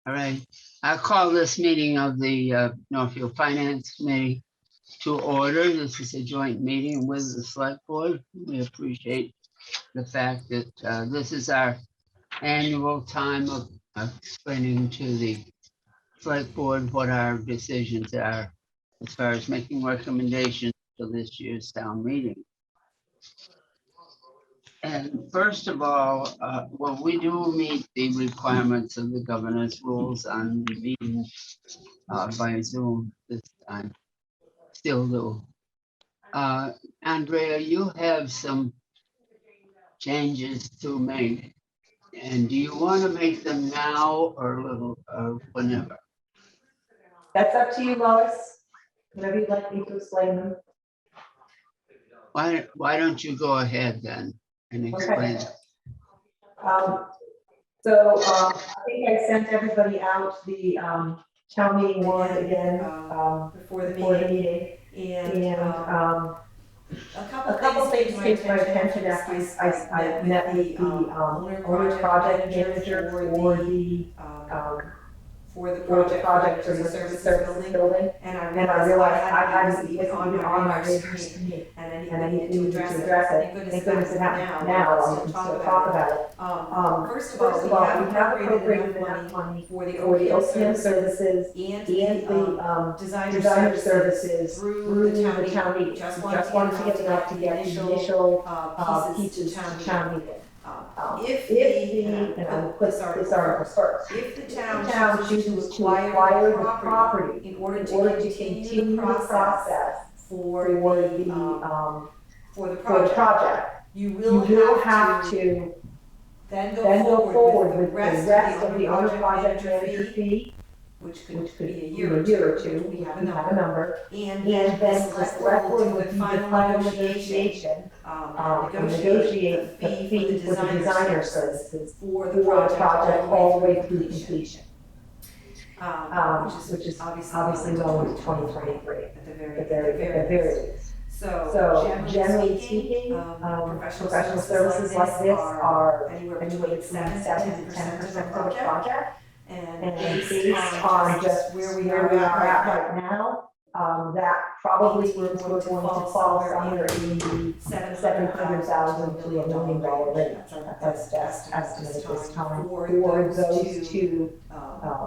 All right, I call this meeting of the Northfield Finance Committee to order. This is a joint meeting with the select board. We appreciate the fact that this is our annual time of explaining to the select board what our decisions are as far as making recommendations for this year's town meeting. And first of all, well, we do meet the requirements of the governor's rules on meeting by Zoom this time. Still do. Andrea, you have some changes to make. And do you want to make them now or a little whenever? That's up to you, Lois. Whatever you'd like me to explain them. Why don't you go ahead then and explain it? I think I sent everybody out the town meeting warrant again before the meeting. And a couple things came to my attention after I met with the owner project manager for the project for the services building. And I realized I hadn't even on my radar screen, and I needed to address it. Thank goodness it happened now, I can still talk about it. First of all, we have appropriated enough money for the OPM services and the designer services through the town meeting. Just wanted to get enough to get the initial pieces to town meeting. If the town chooses to acquire the property in order to continue the process for the project, you will have to then go forward with the rest of the owner project manager fee, which could be a year or two. We have a number, and then the select board would do the final negotiation, negotiate the fee for the designer services for the project all the way through completion, which is obviously well into 2023 at the very least. So generally speaking, professional services like this are anywhere between 7 to 10% of the project. And based on just where we are at right now, that probably is going to fall somewhere in the $700,000 to $1 million range. That's the best estimate at this time for those two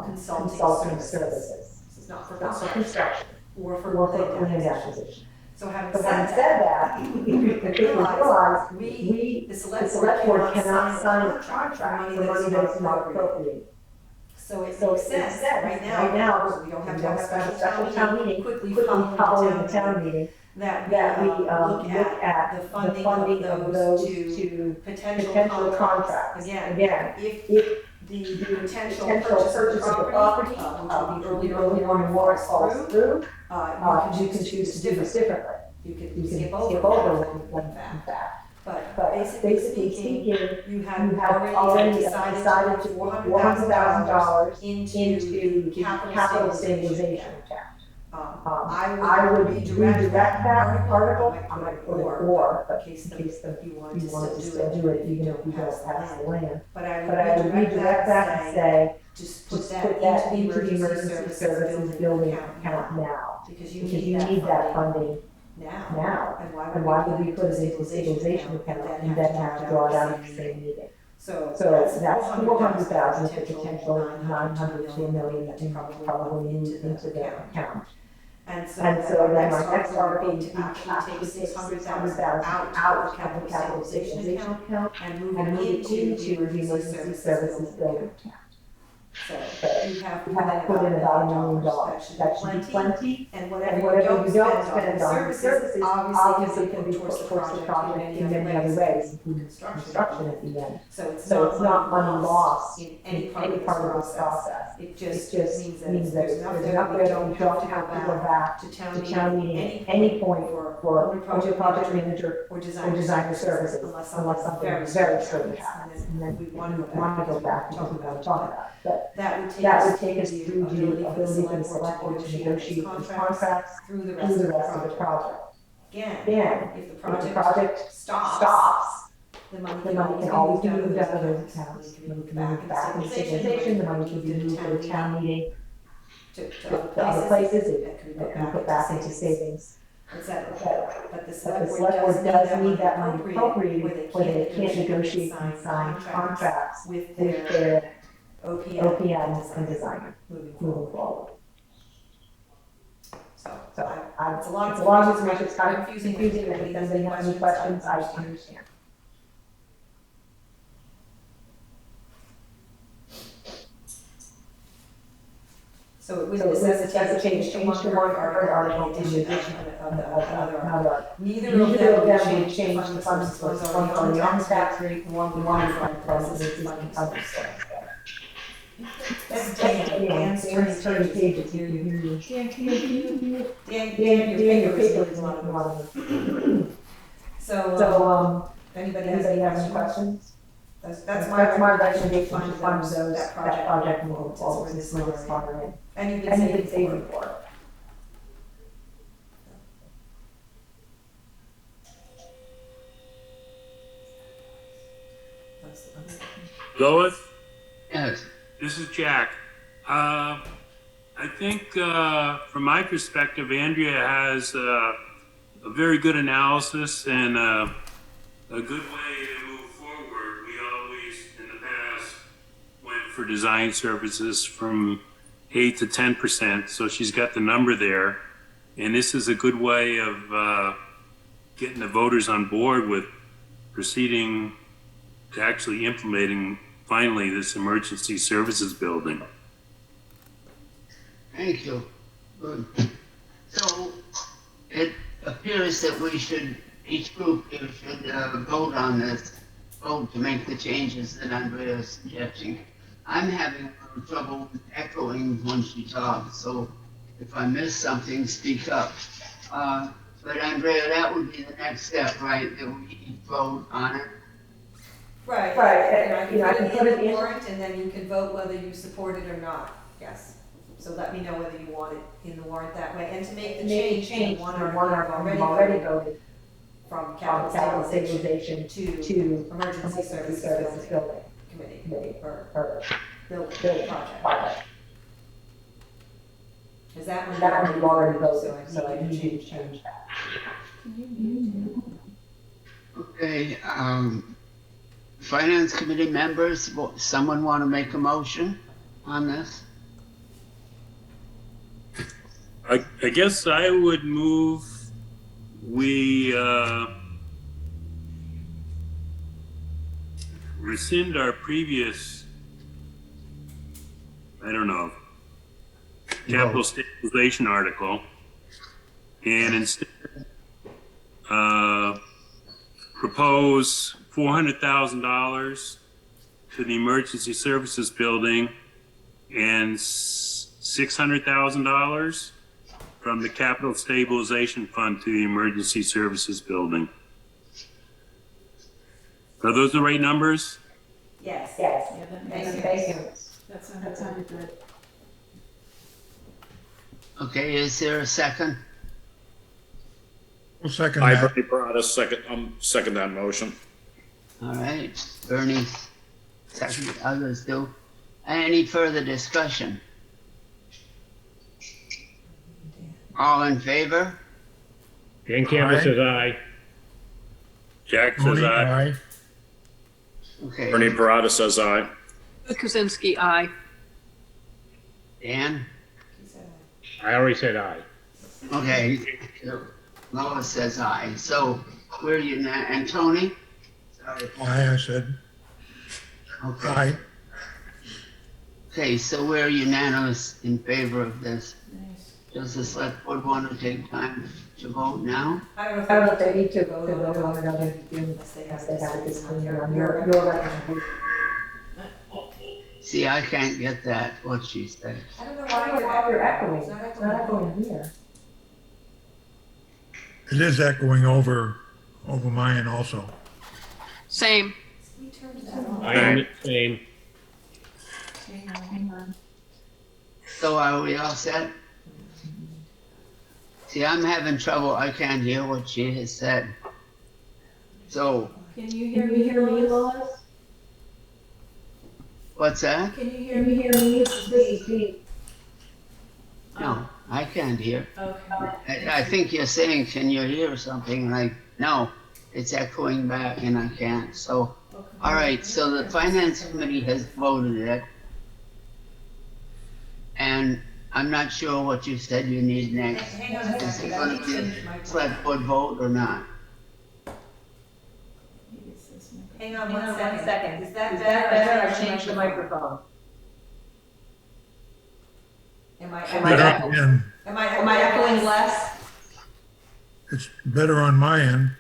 consulting services. This is not for construction or for land acquisition. So having said that, you realize the select board cannot sign a contract for money that is not appropriated. So it makes sense right now, because we don't have to have a special town meeting, quickly following the town meeting, that we look at the funding of those two potential contracts. Again, if the potential purchase of the property, which will be early on warrant falls through, you can choose to do this differently. You can skip over one fact. But basically speaking, you have already decided to put $400,000 into the capital stabilization account. I would redirect that article. I might put it or, but in case you wanted to still do it, even if you don't pass the land. But I would redirect that and say, just put that into the emergency services building account now, because you need that funding now. And why would we put it into the stabilization account and then have to draw it out at the same meeting? So that's $400,000 for potential $900 to $1 million that you probably need into the account. And so then my next article would be to actually take $600,000 out of the capital stabilization account and move it into the emergency services building account. So you have put in about $1 million. That should be plenty. And whatever you don't spend on services, obviously can be put towards the project in many other ways, including construction at the end. So it's not money lost in any part of this process. It just means that there's enough there that we don't have to go back to town meeting at any point for owner project manager or designer services, unless something very certain happens. And then we want to go back because we want to talk about it. That would take us through the ability for the select board to negotiate these contracts through the rest of the project. Again, if the project stops, the money can always be moved out of those accounts. The money can be moved back into stabilization, the money can be moved to the town meeting, to other places, it can be put back into savings, etc. But the select board does need that money appropriated where they can't negotiate and sign contracts with their OPM and designer moving forward. So it's a lot of information, it's kind of confusing, if anybody has any questions, I understand. So it would necessitate a change to one article in addition of another article. Neither of them would change the funds for one on the on tax rate, one from the other. That's Dan's turning pages here. Dan, your paper is a lot of them. So, anybody has any questions? That's my recommendation to fund that project moving forward. This is smarter. And you've been saving for it. Lois, Yes. this is Jack. I think from my perspective, Andrea has a very good analysis and a good way to move forward. We always, in the past, went for design services from 8 to 10%, so she's got the number there. And this is a good way of getting the voters on board with proceeding to actually implementing finally this emergency services building. Thank you. Good. So it appears that we should, each group here should vote on this, vote to make the changes that Andrea is suggesting. I'm having a little trouble echoing when she talks, so if I miss something, speak up. But Andrea, that would be the next step, right? That we each vote on it. Right. I can put it in the warrant, and then you can vote whether you support it or not. Yes. So let me know whether you want it in the warrant that way, and to make the change to one article you've already voted from capital stabilization to emergency services building committee or building project. Is that one you've already voted? So I need you to change that. Okay, Finance Committee members, someone want to make a motion on this? I guess I would move we rescind our previous, I don't know, capital stabilization article and instead propose $400,000 to the emergency services building and $600,000 from the capital stabilization fund to the emergency services building. Are those the right numbers? Yes. Yeah, Thank you. that sounded good. Okay, is there a second? We'll second I, that. Bernie Parada, second that motion. All right, Bernie, second, others do. Any further discussion? All in favor? Dan Campbell Aye. says aye. Jack says Tony, aye. aye. Okay, Bernie Parada says aye. Kuzinski, aye. Dan? I already said aye. Okay, Lois says aye, so we're and Tony? Sorry. Aye, I said. Okay. Aye. Okay, so we're unanimous in favor of this. Does the select board want to take time to vote now? I don't know if they need to vote on it other unless they have a disclaimer on your recommendation. See, I can't get that, what she said. I don't know why you're echoing. It's not echoing here. It is echoing over mine also. Same. We turned that on. I am the same. Hang on. So are we all set? See, I'm having trouble, I can't hear what she has said. So Can you hear me, Lois? What's that? Can you hear me? This is Dee. No, I can't hear. Okay. I think you're saying, can you hear something? Like, no, it's echoing back and I can't. So, all right, so the finance committee has voted it. And I'm not sure what you said you need next. Hang on a Is it second. gonna be a select board vote or not? Hang on one second. Is that better? I changed the microphone. Am I Better on end. Am I echoing less? It's better on my end.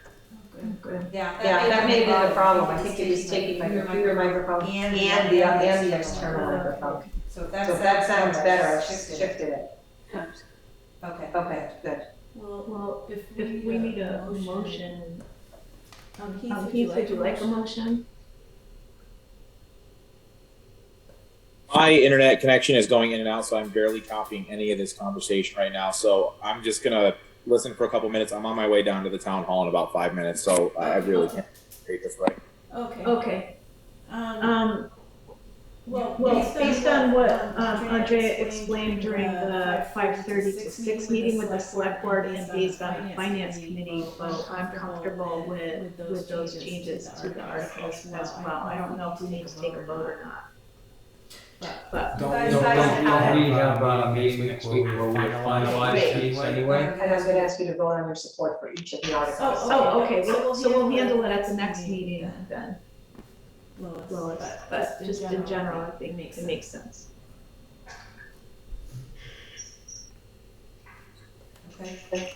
Good. Yeah, that may be the problem. I think it is taking my computer microphone and the external microphone. So if that sounds better, I've shifted it. Okay, good. Well, if we need a motion, Heath, would you like a motion? My internet connection is going in and out, so I'm barely copying any of this conversation right now. So I'm just gonna listen for a couple minutes. I'm on my way down to the town hall in about 5 minutes, so I really can't take this way. Okay. Well, based on what Andrea explained during the 5:30 to 6 meeting with the select board and based on the finance committee vote, I'm comfortable with those changes to the articles as well. I don't know if we need to take a vote or not. But Don't we have a meeting next week where we finalize these anyway? And I'm gonna ask you to vote on your support for each of the articles. Oh, okay, so we'll handle it at the next meeting then. Lois, but just in general, I think it makes sense. Okay.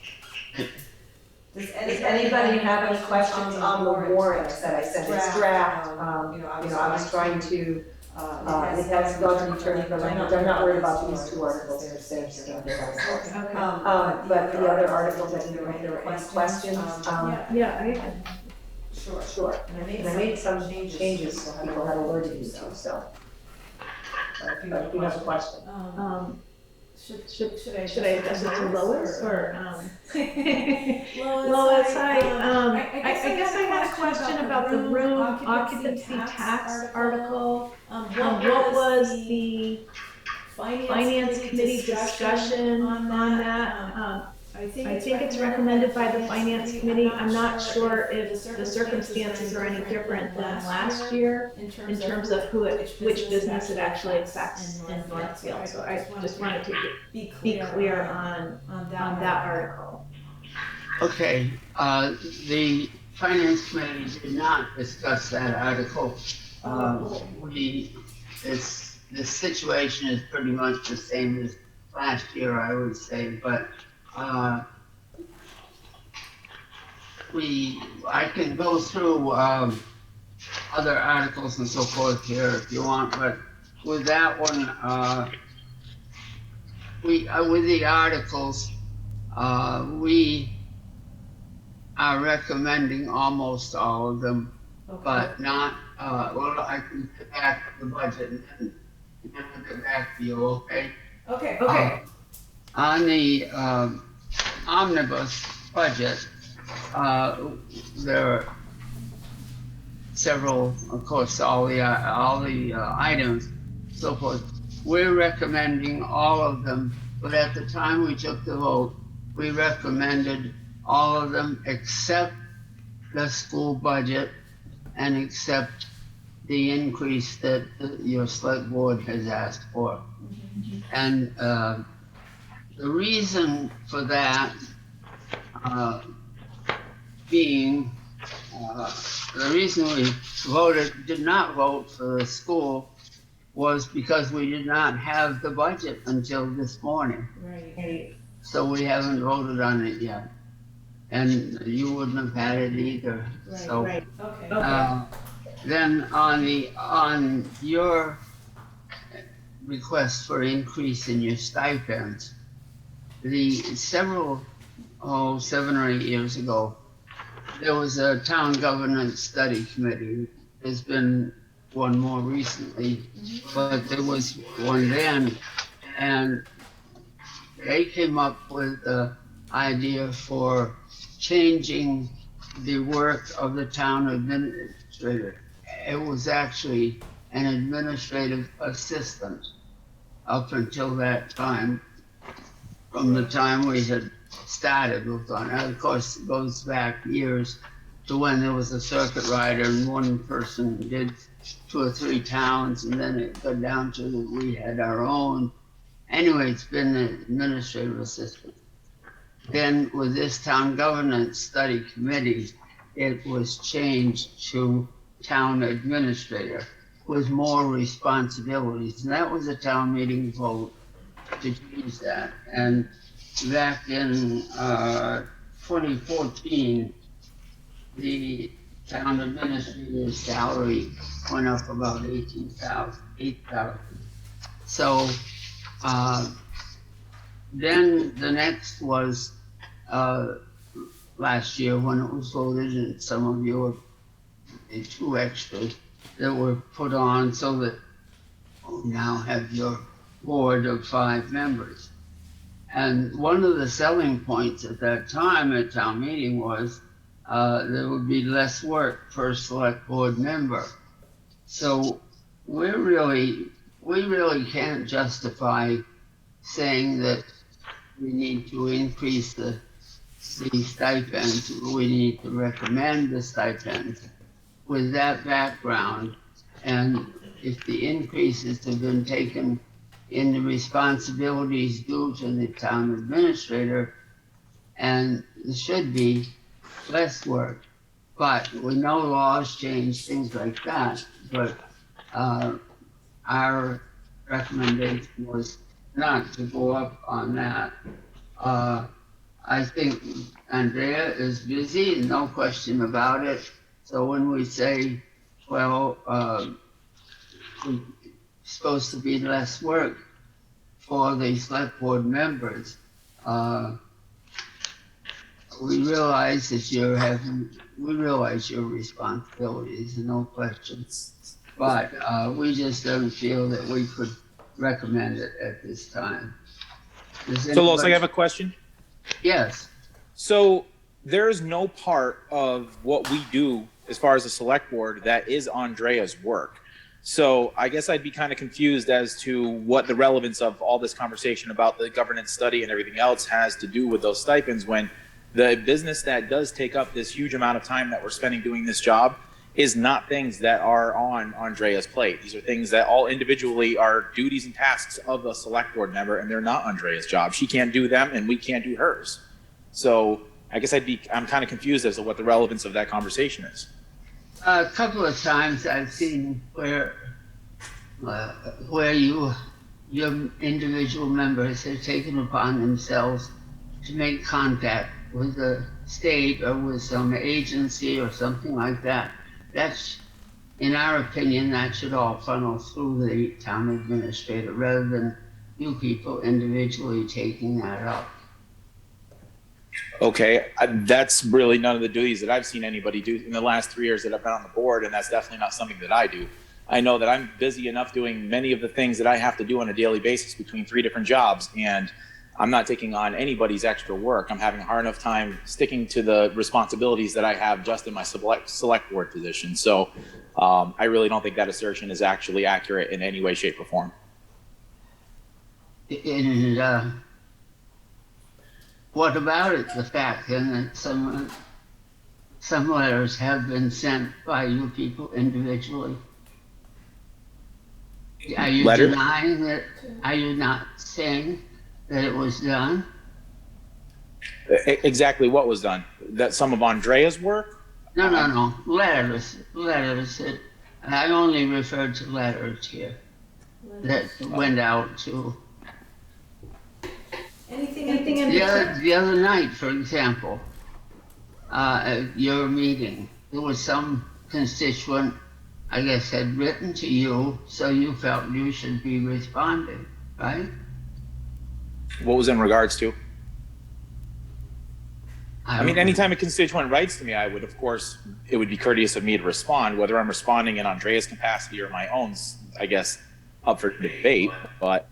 Does anybody have any questions on the warrants that I sent? It's draft. I was trying to, it has gone to the attorney for language. I'm not worried about these two articles, they're standard articles. But the other articles, if there were any questions, Yeah, Sure, and I made some changes so people had alerted you to, so. But if you have a question. should I address it to Lois or? Lois, I guess I had a question about the room occupancy tax article. What was the finance committee discussion on that? I think it's recommended by the finance committee. I'm not sure if the circumstances are any different than last year in terms of which business it actually affects in Northfield. So I just wanted to be clear on that article. Okay, the finance committee did not discuss that article. The situation is pretty much the same as last year, I would say, but I can go through other articles and so forth here if you want, but with that one, with the articles, we are recommending almost all of them, but not, well, I can get back to the budget and then I'll get back to you, okay? Okay. On the omnibus budget, there are several, of course, all the items, so forth. We're recommending all of them, but at the time we took the vote, we recommended all of them except the school budget and except the increase that your select board has asked for. And the reason for that being, the reason we did not vote for the school was because we did not have the budget until this morning. Right. So we haven't voted on it yet. And you wouldn't have had it either. So, Okay. then on your request for increase in your stipends, seven or 8 years ago, there was a town governance study committee. There's been one more recently, but there was one then, and they came up with the idea for changing the work of the town administrator. It was actually an administrative assistant up until that time, from the time we had started with on. And of course, it goes back years to when there was a circuit rider and one person did 2 or 3 towns, and then it got down to that we had our own. Anyway, it's been an administrative assistant. Then with this town governance study committee, it was changed to town administrator with more responsibilities. And that was a town meeting vote to change that. And back in 2014, the town administrator's salary went up about 8,000. So then the next was last year when it was voted, and some of you were the 2 extras that were put on so that you now have your board of 5 members. And one of the selling points at that time at town meeting was there would be less work per select board member. So we really can't justify saying that we need to increase the stipends. We need to recommend the stipends with that background. And if the increases have been taken in the responsibilities due to the town administrator, and there should be less work. But we know laws change, things like that. But our recommendation was not to go up on that. I think Andrea is busy, no question about it. So when we say, well, it's supposed to be less work for the select board members, we realize that we realize your responsibilities, no questions. But we just don't feel that we could recommend it at this time. So, Los, I have a question. Yes. So there's no part of what we do as far as the select board that is Andrea's work. So I guess I'd be kind of confused as to what the relevance of all this conversation about the governance study and everything else has to do with those stipends, when the business that does take up this huge amount of time that we're spending doing this job is not things that are on Andrea's plate. These are things that all individually are duties and tasks of a select board member, and they're not Andrea's job. She can't do them, and we can't do hers. So I guess I'm kind of confused as to what the relevance of that conversation is. A couple of times I've seen where your individual members have taken upon themselves to make contact with the state or with some agency or something like that. That's, in our opinion, that should all funnel through the town administrator rather than you people individually taking that up. Okay, that's really none of the duties that I've seen anybody do in the last 3 years that I've been on the board, and that's definitely not something that I do. I know that I'm busy enough doing many of the things that I have to do on a daily basis between 3 different jobs, and I'm not taking on anybody's extra work. I'm having a hard enough time sticking to the responsibilities that I have just in my select board position. So I really don't think that assertion is actually accurate in any way, shape, or form. And what about it, the fact then that some letters have been sent by you people individually? Are you denying that? Are you not saying that it was done? Exactly what was done? That some of Andrea's work? No. Letters. I only referred to letters here that went out to. Anything in The other night, for example, at your meeting, there was some constituent, I guess, had written to you, so you felt you should be responding, right? What was in regards to? I mean, anytime a constituent writes to me, I would, of course, it would be courteous of me to respond. Whether I'm responding in Andrea's capacity or my own, I guess, up for debate. But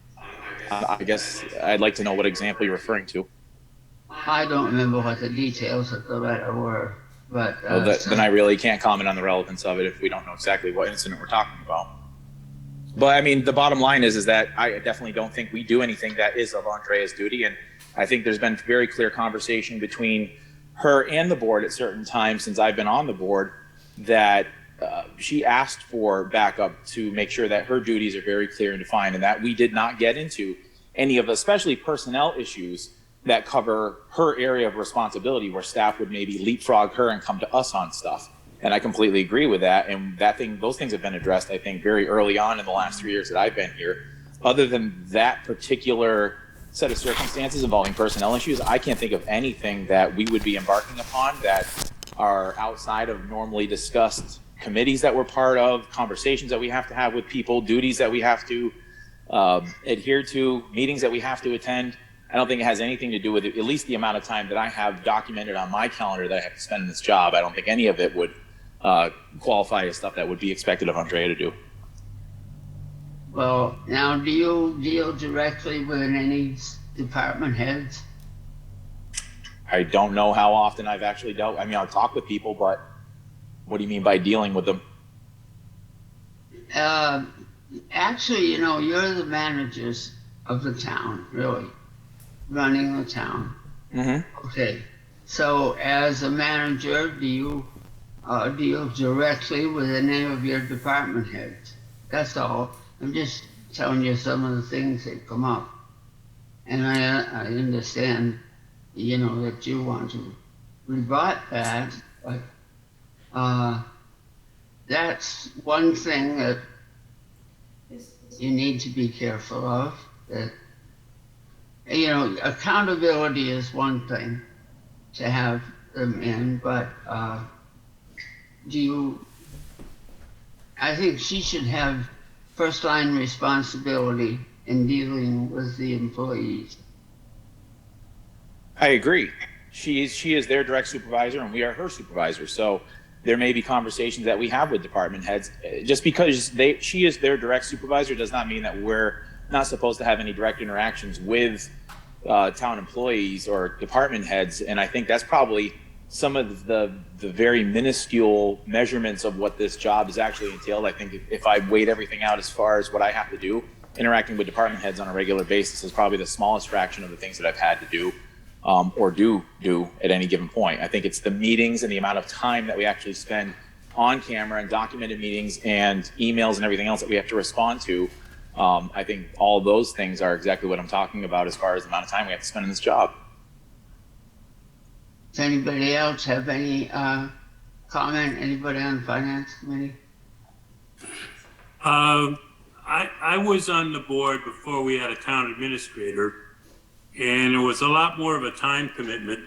I guess I'd like to know what example you're referring to. I don't remember what the details of the letter were. But, Well, then I really can't comment on the relevance of it if we don't know exactly what incident we're talking about. But I mean, the bottom line is that I definitely don't think we do anything that is of Andrea's duty. And I think there's been very clear conversation between her and the board at certain times since I've been on the board that she asked for backup to make sure that her duties are very clear and defined, and that we did not get into any of, especially personnel issues that cover her area of responsibility, where staff would maybe leapfrog her and come to us on stuff. And I completely agree with that. And those things have been addressed, I think, very early on in the last 3 years that I've been here. Other than that particular set of circumstances involving personnel issues, I can't think of anything that we would be embarking upon that are outside of normally discussed committees that we're part of, conversations that we have to have with people, duties that we have to adhere to, meetings that we have to attend. I don't think it has anything to do with it, at least the amount of time that I have documented on my calendar that I have to spend in this job. I don't think any of it would qualify as stuff that would be expected of Andrea to do. well, now, do you deal directly with any department heads? I don't know how often I've actually dealt. I mean, I'll talk with people, but what do you mean by dealing with them? Actually, you know, you're the managers of the town, really, running the town. Mm-hmm. Okay, so as a manager, do you deal directly with any of your department heads? That's all. I'm just telling you some of the things that come up. And I understand, you know, that you want to rebut that, but that's one thing that you need to be careful of. That, you know, accountability is one thing to have them in, but I think she should have first line responsibility in dealing with the employees. I agree. She is their direct supervisor, and we are her supervisor. So there may be conversations that we have with department heads. Just because she is their direct supervisor does not mean that we're not supposed to have any direct interactions with town employees or department heads. And I think that's probably some of the very minuscule measurements of what this job is actually entailed. I think if I weighed everything out as far as what I have to do, interacting with department heads on a regular basis is probably the smallest fraction of the things that I've had to do or do at any given point. I think it's the meetings and the amount of time that we actually spend on camera and documented meetings and emails and everything else that we have to respond to. I think all those things are exactly what I'm talking about as far as the amount of time we have to spend in this job. Does anybody else have any comment? Anybody on the finance committee? I was on the board before we had a town administrator, and it was a lot more of a time commitment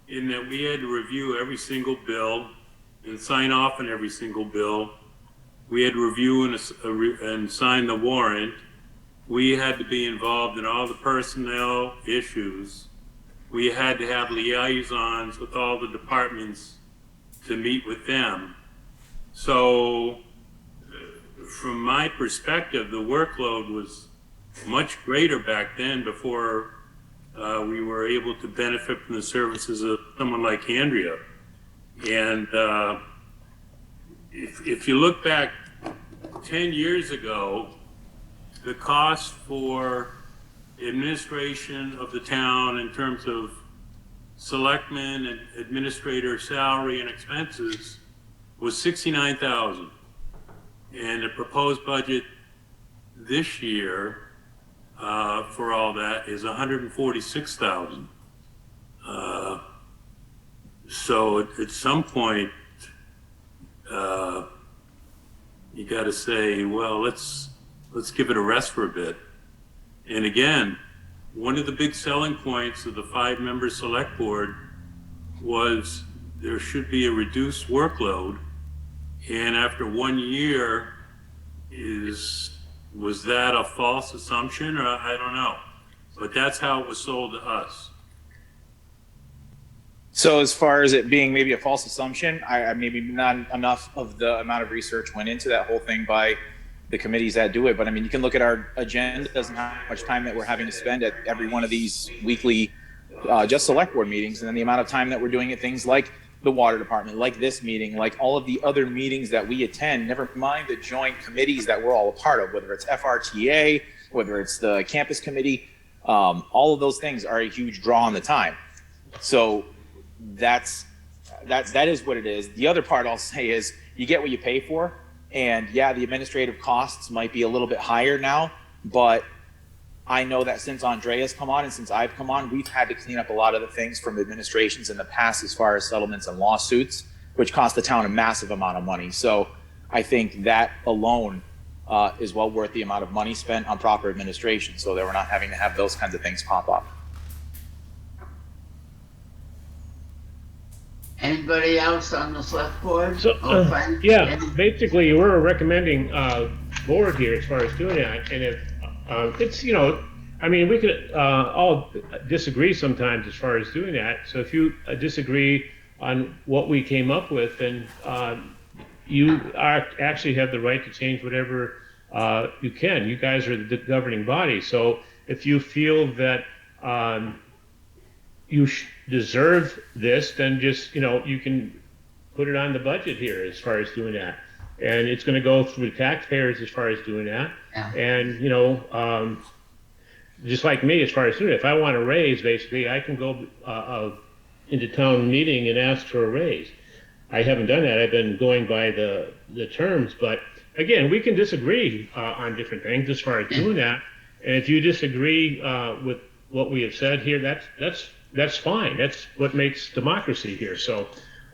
in that we had to review every single bill and sign off on every single bill. We had to review and sign the warrant. We had to be involved in all the personnel issues. We had to have liaisons with all the departments to meet with them. So from my perspective, the workload was much greater back then before we were able to benefit from the services of someone like Andrea. And if you look back 10 years ago, the cost for administration of the town in terms of selectmen and administrator salary and expenses was $69,000. And the proposed budget this year for all that is $146,000. So at some point, you got to say, well, let's give it a rest for a bit. And again, one of the big selling points of the 5-member select board was there should be a reduced workload. And after 1 year, was that a false assumption? Or I don't know. But that's how it was sold to us. So as far as it being maybe a false assumption, I maybe not enough of the amount of research went into that whole thing by the committees that do it. But I mean, you can look at our agenda, doesn't have much time that we're having to spend at every one of these weekly just select board meetings, and then the amount of time that we're doing at things like the water department, like this meeting, like all of the other meetings that we attend, never mind the joint committees that we're all a part of, whether it's FRTA, whether it's the campus committee, all of those things are a huge draw on the time. So that is what it is. The other part I'll say is you get what you pay for. And yeah, the administrative costs might be a little bit higher now, but I know that since Andrea's come on and since I've come on, we've had to clean up a lot of the things from administrations in the past as far as settlements and lawsuits, which cost the town a massive amount of money. So I think that alone is well worth the amount of money spent on proper administration so that we're not having to have those kinds of things pop up. Anybody else on the select board? So, Or finance yeah, committee? basically, we're recommending board here as far as doing that. And if it's, I mean, we could all disagree sometimes as far as doing that. So if you disagree on what we came up with, then you actually have the right to change whatever you can. You guys are the governing body. So if you feel that you deserve this, then just, you can put it on the budget here as far as doing that. And it's going to go through taxpayers as far as doing that. Yeah. And, just like me, as far as doing it, if I want a raise, basically, I can go into town meeting and ask for a raise. I haven't done that. I've been going by the terms. But again, we can disagree on different things as far as doing that. And if you disagree with what we have said here, that's fine. That's what makes democracy here. So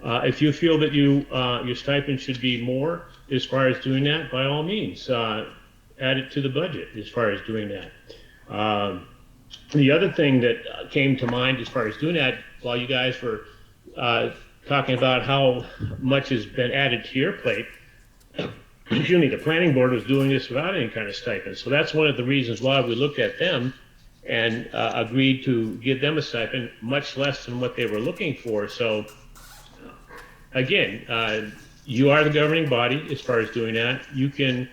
if you feel that your stipend should be more as far as doing that, by all means, add it to the budget as far as doing that. The other thing that came to mind as far as doing that, while you guys were talking about how much has been added to your plate, the planning board was doing this without any kind of stipend. So that's one of the reasons why we looked at them and agreed to give them a stipend much less than what they were looking for. So again, you are the governing body as far as doing that. You can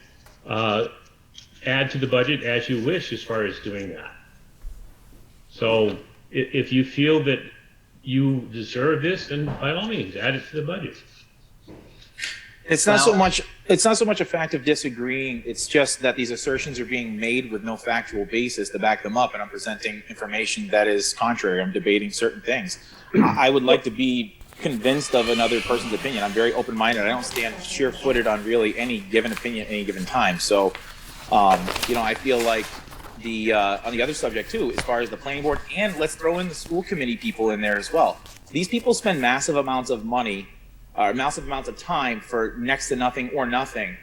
add to the budget as you wish as far as doing that. So if you feel that you deserve this, then by all means, add it to the budget. It's not so much a fact of disagreeing. It's just that these assertions are being made with no factual basis to back them up, and I'm presenting information that is contrary. I'm debating certain things. I would like to be convinced of another person's opinion. I'm very open-minded. I don't stand sure-footed on really any given opinion at any given time. So, I feel like on the other subject too, as far as the planning board, and let's throw in the school committee people in there as well. These people spend massive amounts of money, massive amounts of time for next to nothing or nothing,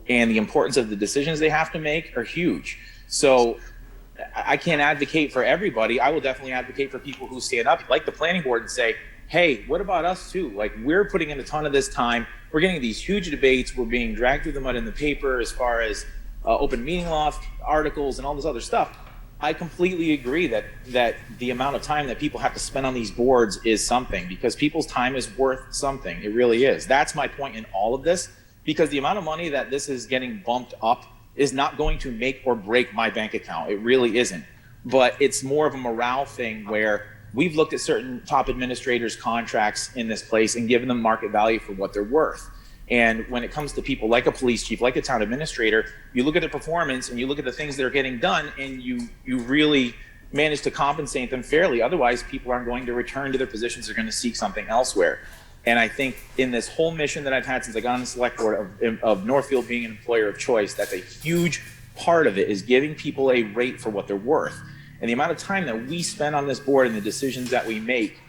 and the importance of the decisions they have to make are huge. So I can't advocate for everybody. I will definitely advocate for people who stand up, like the planning board, and say, hey, what about us too? Like, we're putting in a ton of this time. We're getting these huge debates. We're being dragged through the mud in the paper as far as open meeting law articles and all this other stuff. I completely agree that the amount of time that people have to spend on these boards is something, because people's time is worth something. It really is. That's my point in all of this, because the amount of money that this is getting bumped up is not going to make or break my bank account. It really isn't. But it's more of a morale thing where we've looked at certain top administrators' contracts in this place and given them market value for what they're worth. And when it comes to people like a police chief, like a town administrator, you look at their performance and you look at the things that are getting done, and you really manage to compensate them fairly. Otherwise, people aren't going to return to their positions. They're going to seek something elsewhere. And I think in this whole mission that I've had since I got on the select board of Northfield being an employer of choice, that's a huge part of it, is giving people a rate for what they're worth. And the amount of time that we spend on this board and the decisions that we make,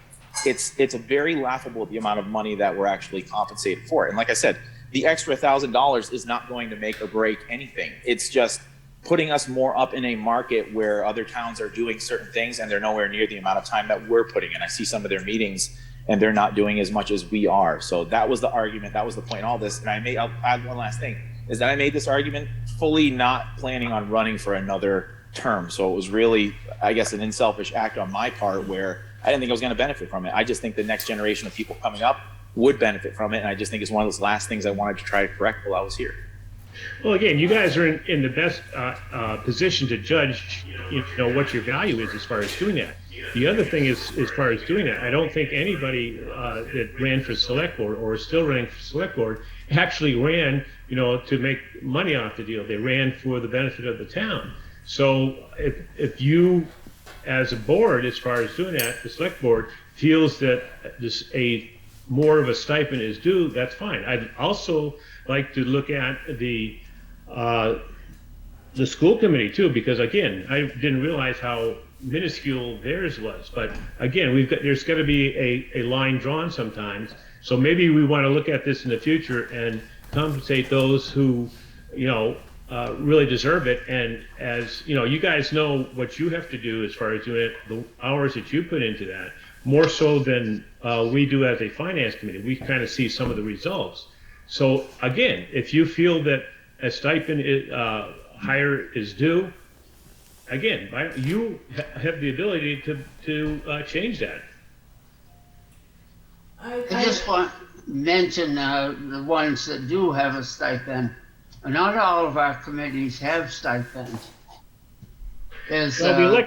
it's a very laughable, the amount of money that we're actually compensated for. And like I said, the extra $1,000 is not going to make or break anything. It's just putting us more up in a market where other towns are doing certain things and they're nowhere near the amount of time that we're putting in. I see some of their meetings and they're not doing as much as we are. So that was the argument. That was the point in all this. And I'll add one last thing, is that I made this argument fully not planning on running for another term. So it was really, I guess, an unselfish act on my part where I didn't think I was going to benefit from it. I just think the next generation of people coming up would benefit from it. And I just think it's one of those last things I wanted to try to correct while I was here. Well, again, you guys are in the best position to judge, what your value is as far as doing that. The other thing is, as far as doing that, I don't think anybody that ran for select board or is still running for select board actually ran, to make money off the deal. They ran for the benefit of the town. So if you, as a board, as far as doing that, the select board feels that more of a stipend is due, that's fine. I'd also like to look at the school committee too, because again, I didn't realize how minuscule theirs was. But again, there's got to be a line drawn sometimes. So maybe we want to look at this in the future and compensate those who, really deserve it. And as you guys know what you have to do as far as doing it, the hours that you put into that, more so than we do as a finance committee. We kind of see some of the results. So again, if you feel that a stipend higher is due, again, you have the ability to change that. I just want to mention the ones that do have a stipend. Not all of our committees have stipends. Well,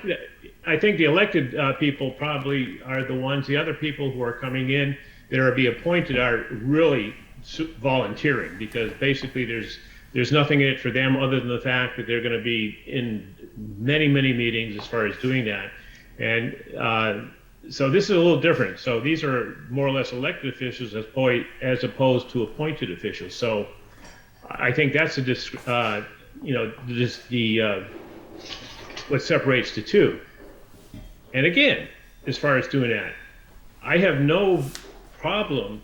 I think the elected people probably are the ones. The other people who are coming in that are be appointed are really volunteering, because basically there's nothing in it for them other than the fact that they're going to be in many meetings as far as doing that. And so this is a little different. So these are more or less elected officials as opposed to appointed officials. So I think that's what separates the two. And again, as far as doing that, I have no problem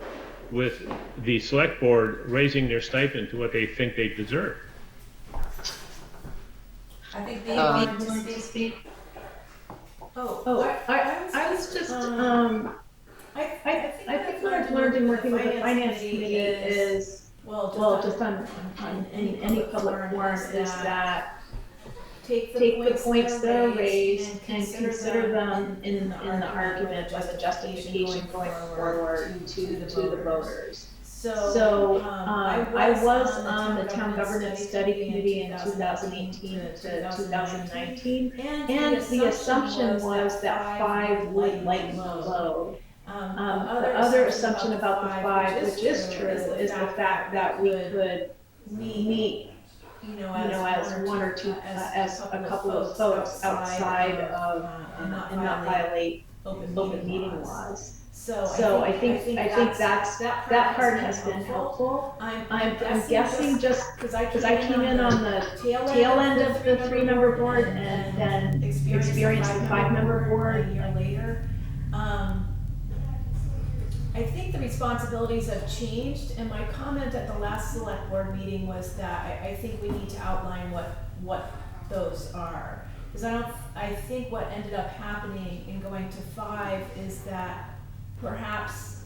with the select board raising their stipend to what they think they deserve. I think they wanted to speak. I was just, I think what I've learned in working with the finance committee is, just on any public forum, is that take the points that are raised and consider them in the argument as a justification going forward to the voters. So I was on the town governance study committee in 2018 to 2019, and the assumption was that 5 would lighten the load. The other assumption about the 5, which is true, is the fact that we could meet, as one or two, as a couple of folks outside of and not violate open meeting laws. So I think that part has been helpful. I'm guessing just because I came in on the tail end of the 3-member board and then experienced the 5-member board a year later. I think the responsibilities have changed, and my comment at the last select board meeting was that I think we need to outline what those are. Because I think what ended up happening in going to 5 is that perhaps,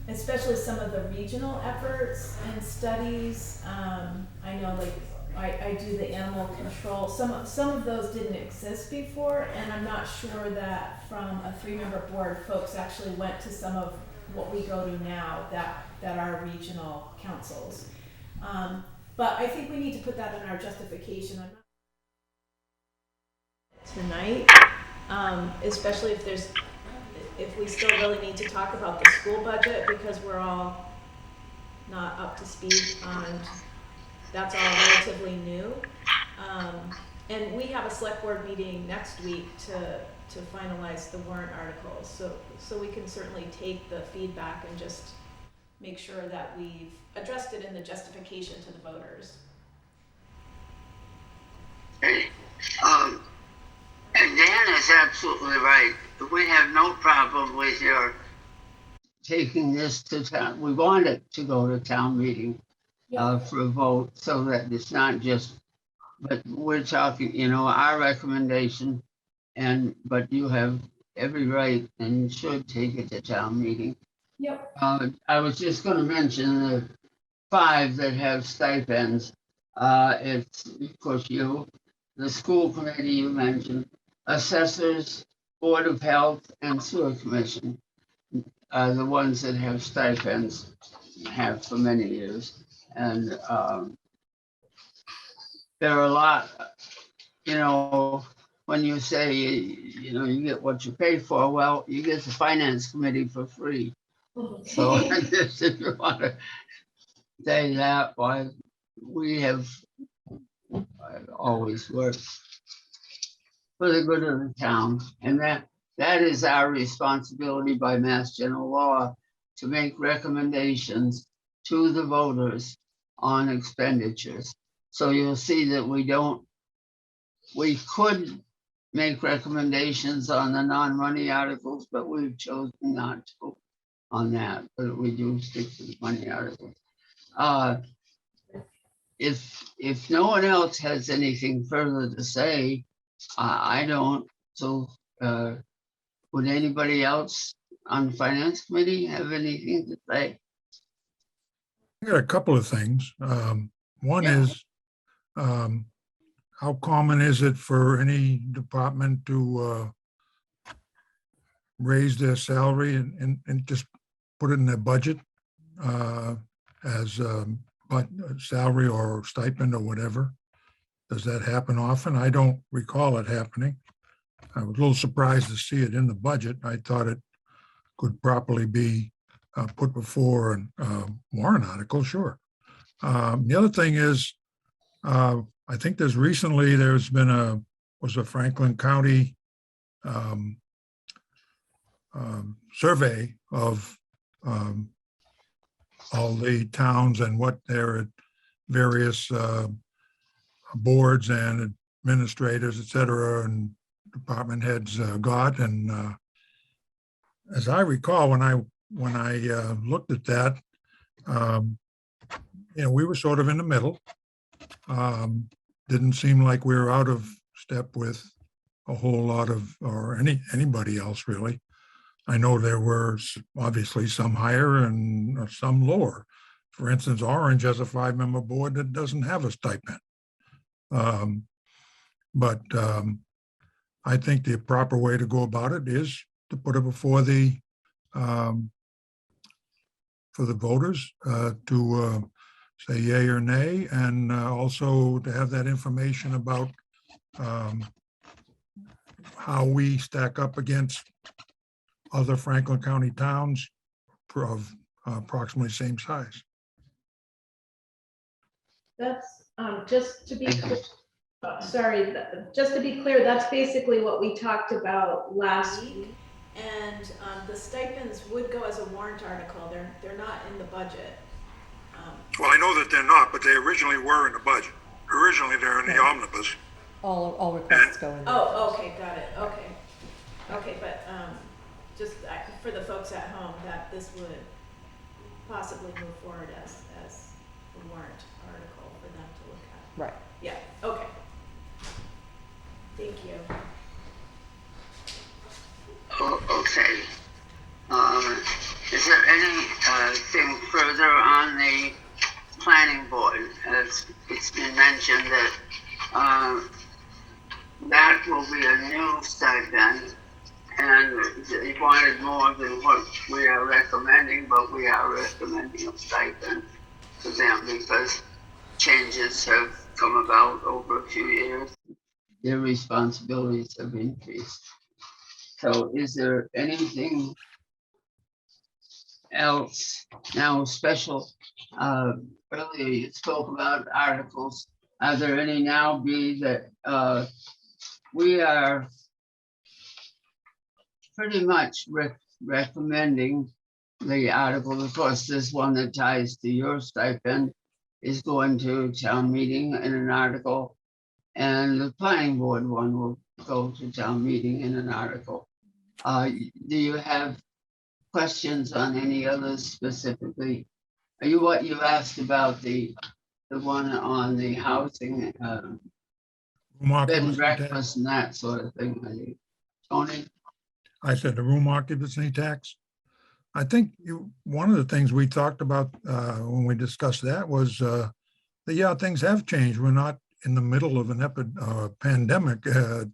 especially some of the regional efforts and studies, I know I do the animal control, some of those didn't exist before, and I'm not sure that from a 3-member board folks actually went to some of what we go to now that are regional councils. But I think we need to put that in our justification. Tonight, especially if we still really need to talk about the school budget, because we're all not up to speed on, that's all relatively new. And we have a select board meeting next week to finalize the warrant articles. So we can certainly take the feedback and just make sure that we've addressed it in the justification to the voters. And Dan is absolutely right. We have no problem with your taking this to town. We want it to go to town meeting for a vote, so that it's not just, but we're talking, our recommendation, but you have every right and should take it to town meeting. Yep. I was just going to mention the 5 that have stipends. It's, of course, the school committee you mentioned, assessors, Board of Health, and Sewer Commission are the ones that have stipends, have for many years. And there are a lot, when you say, you get what you pay for, well, you get the finance committee for free. So I guess if you want to say that, why we have always worked for the good of the town. And that is our responsibility by Mass General Law, to make recommendations to the voters on expenditures. So you'll see that we could make recommendations on the non-money articles, but we've chosen not to on that, but we do stick to the money articles. If no one else has anything further to say, I don't. So would anybody else on the finance committee have anything to say? I got a couple of things. One Yeah. is, how common is it for any department to raise their salary and just put it in their budget as salary or stipend or whatever? Does that happen often? I don't recall it happening. I was a little surprised to see it in the budget. I thought it could properly be put before a warrant article, sure. The other thing is, I think there's been a Franklin County survey of all the towns and what their various boards and administrators, et cetera, and department heads got. And as I recall, when I looked at that, we were sort of in the middle. Didn't seem like we were out of step with a whole lot of, or anybody else really. I know there were obviously some higher and some lower. For instance, Orange has a 5-member board that doesn't have a stipend. But I think the proper way to go about it is to put it before for the voters to say yay or nay, and also to have that information about how we stack up against other Franklin County towns of approximately same size. That's just to be just to be clear, that's basically what we talked about last week. And the stipends would go as a warrant article. They're not in the budget. Well, I know that they're not, but they originally were in the budget. Originally, they're in the omnibus. All requests go in there. Oh, okay, got it. Okay, but just for the folks at home, that this would possibly move forward as a warrant article for them to look at. Right. Yeah. Okay. Thank you. Okay. Is there anything further on the planning board? As it's been mentioned that that will be a new stipend, and they wanted more than what we are recommending, but we are recommending a stipend to them because changes have come about over a few years. Their responsibilities have increased. So is there anything else now special? Earlier you spoke about articles. Are there any now be that we are pretty much recommending the article? Of course, this one that ties to your stipend is going to town meeting in an article, and the planning board one will go to town meeting in an article. Do you have questions on any others specifically? Are you what you asked about the one on the housing, bed and breakfast and that sort of thing? Tony? I said the room occupancy tax. I think one of the things we talked about when we discussed that was that, yeah, things have changed. We're not in the middle of an pandemic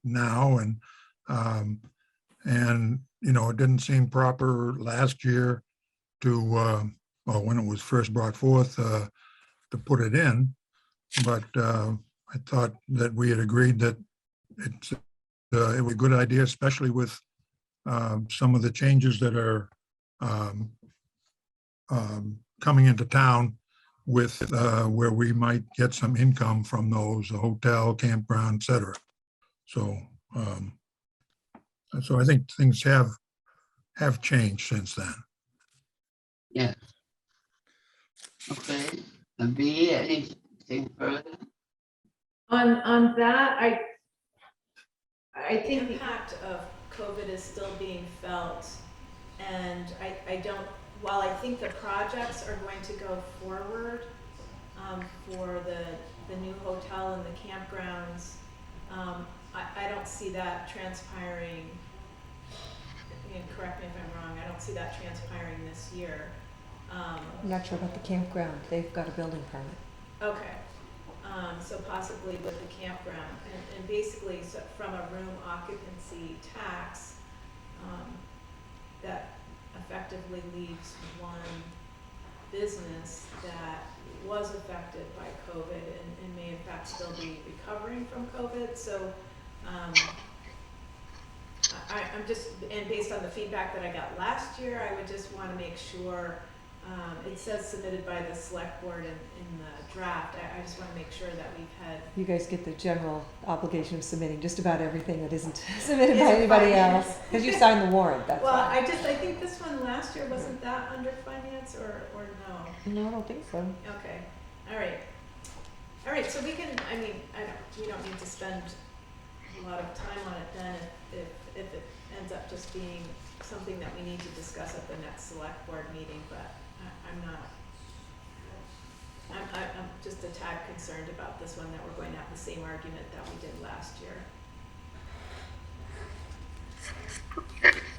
now, and it didn't seem proper last year to, when it was first brought forth, to put it in, but I thought that we had agreed that it was a good idea, especially with some of the changes that are coming into town with where we might get some income from those, a hotel, campground, et cetera. So, so I think things have changed since then. Yeah. Okay, and B, anything further? On that, I The think the impact of COVID is still being felt, and I don't, while I think the projects are going to go forward, for the new hotel and the campgrounds, I don't see that transpiring, and correct me if I'm wrong, I don't see that transpiring this year. I'm not sure about the campground. They've got a building permit. Okay, so possibly with the campground, and basically, so from a room occupancy tax, that effectively leaves one business that was affected by COVID and may in fact still be recovering from COVID, so, I'm just, and based on the feedback that I got last year, I would just wanna make sure, it says submitted by the select board in the draft, I just wanna make sure that we've had. You guys get the general obligation of submitting just about everything that isn't submitted by Isn't anybody finance. else. Because you signed the warrant, that's Well, why. I think this one last year, wasn't that under finance or no? No, I don't think so. Okay, all right, so we can, I mean, we don't need to spend a lot of time on it then if it ends up just being something that we need to discuss at the next select board meeting, but I'm just a tad concerned about this one, that we're going to have the same argument that we did last year.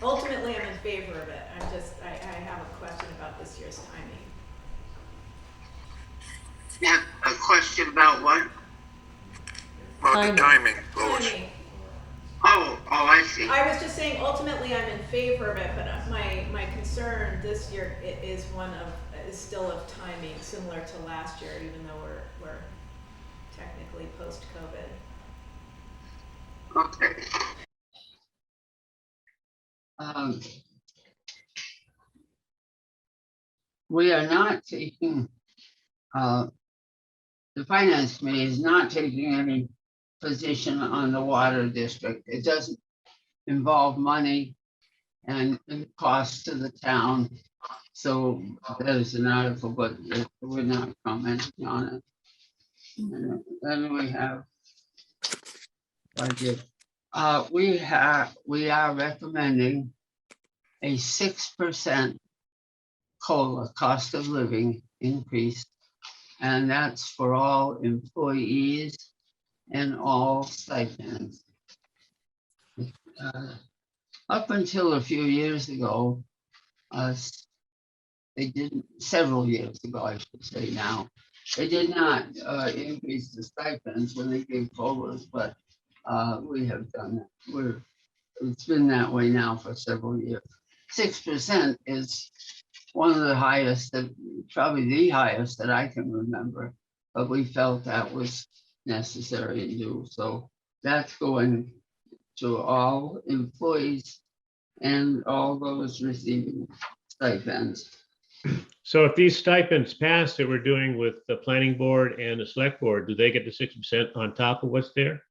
Ultimately, I'm in favor of it, I have a question about this year's timing. Yeah, a question about what? Timing. Timing. Oh, I see. I was just saying, ultimately, I'm in favor of it, but my concern this year is still of timing, similar to last year, even though we're technically post-COVID. Okay. We are not taking, the finance committee is not taking any position on the water district. It doesn't involve money and cost to the town. So there's an article, but we're not commenting on it. And then we have budget. We are recommending a 6% COLA, cost of living increase, and that's for all employees and all stipends. Up until a few years ago, they didn't, several years ago, I should say now, they did not increase the stipends when they gave COLAs, but we have done that. It's been that way now for several years. 6% is one of the highest, probably the highest that I can remember, but we felt that was necessary to do. So that's going to all employees and all those receiving stipends. So if these stipends pass that we're doing with the planning board and the select board, do they get the 6% on top of what's there?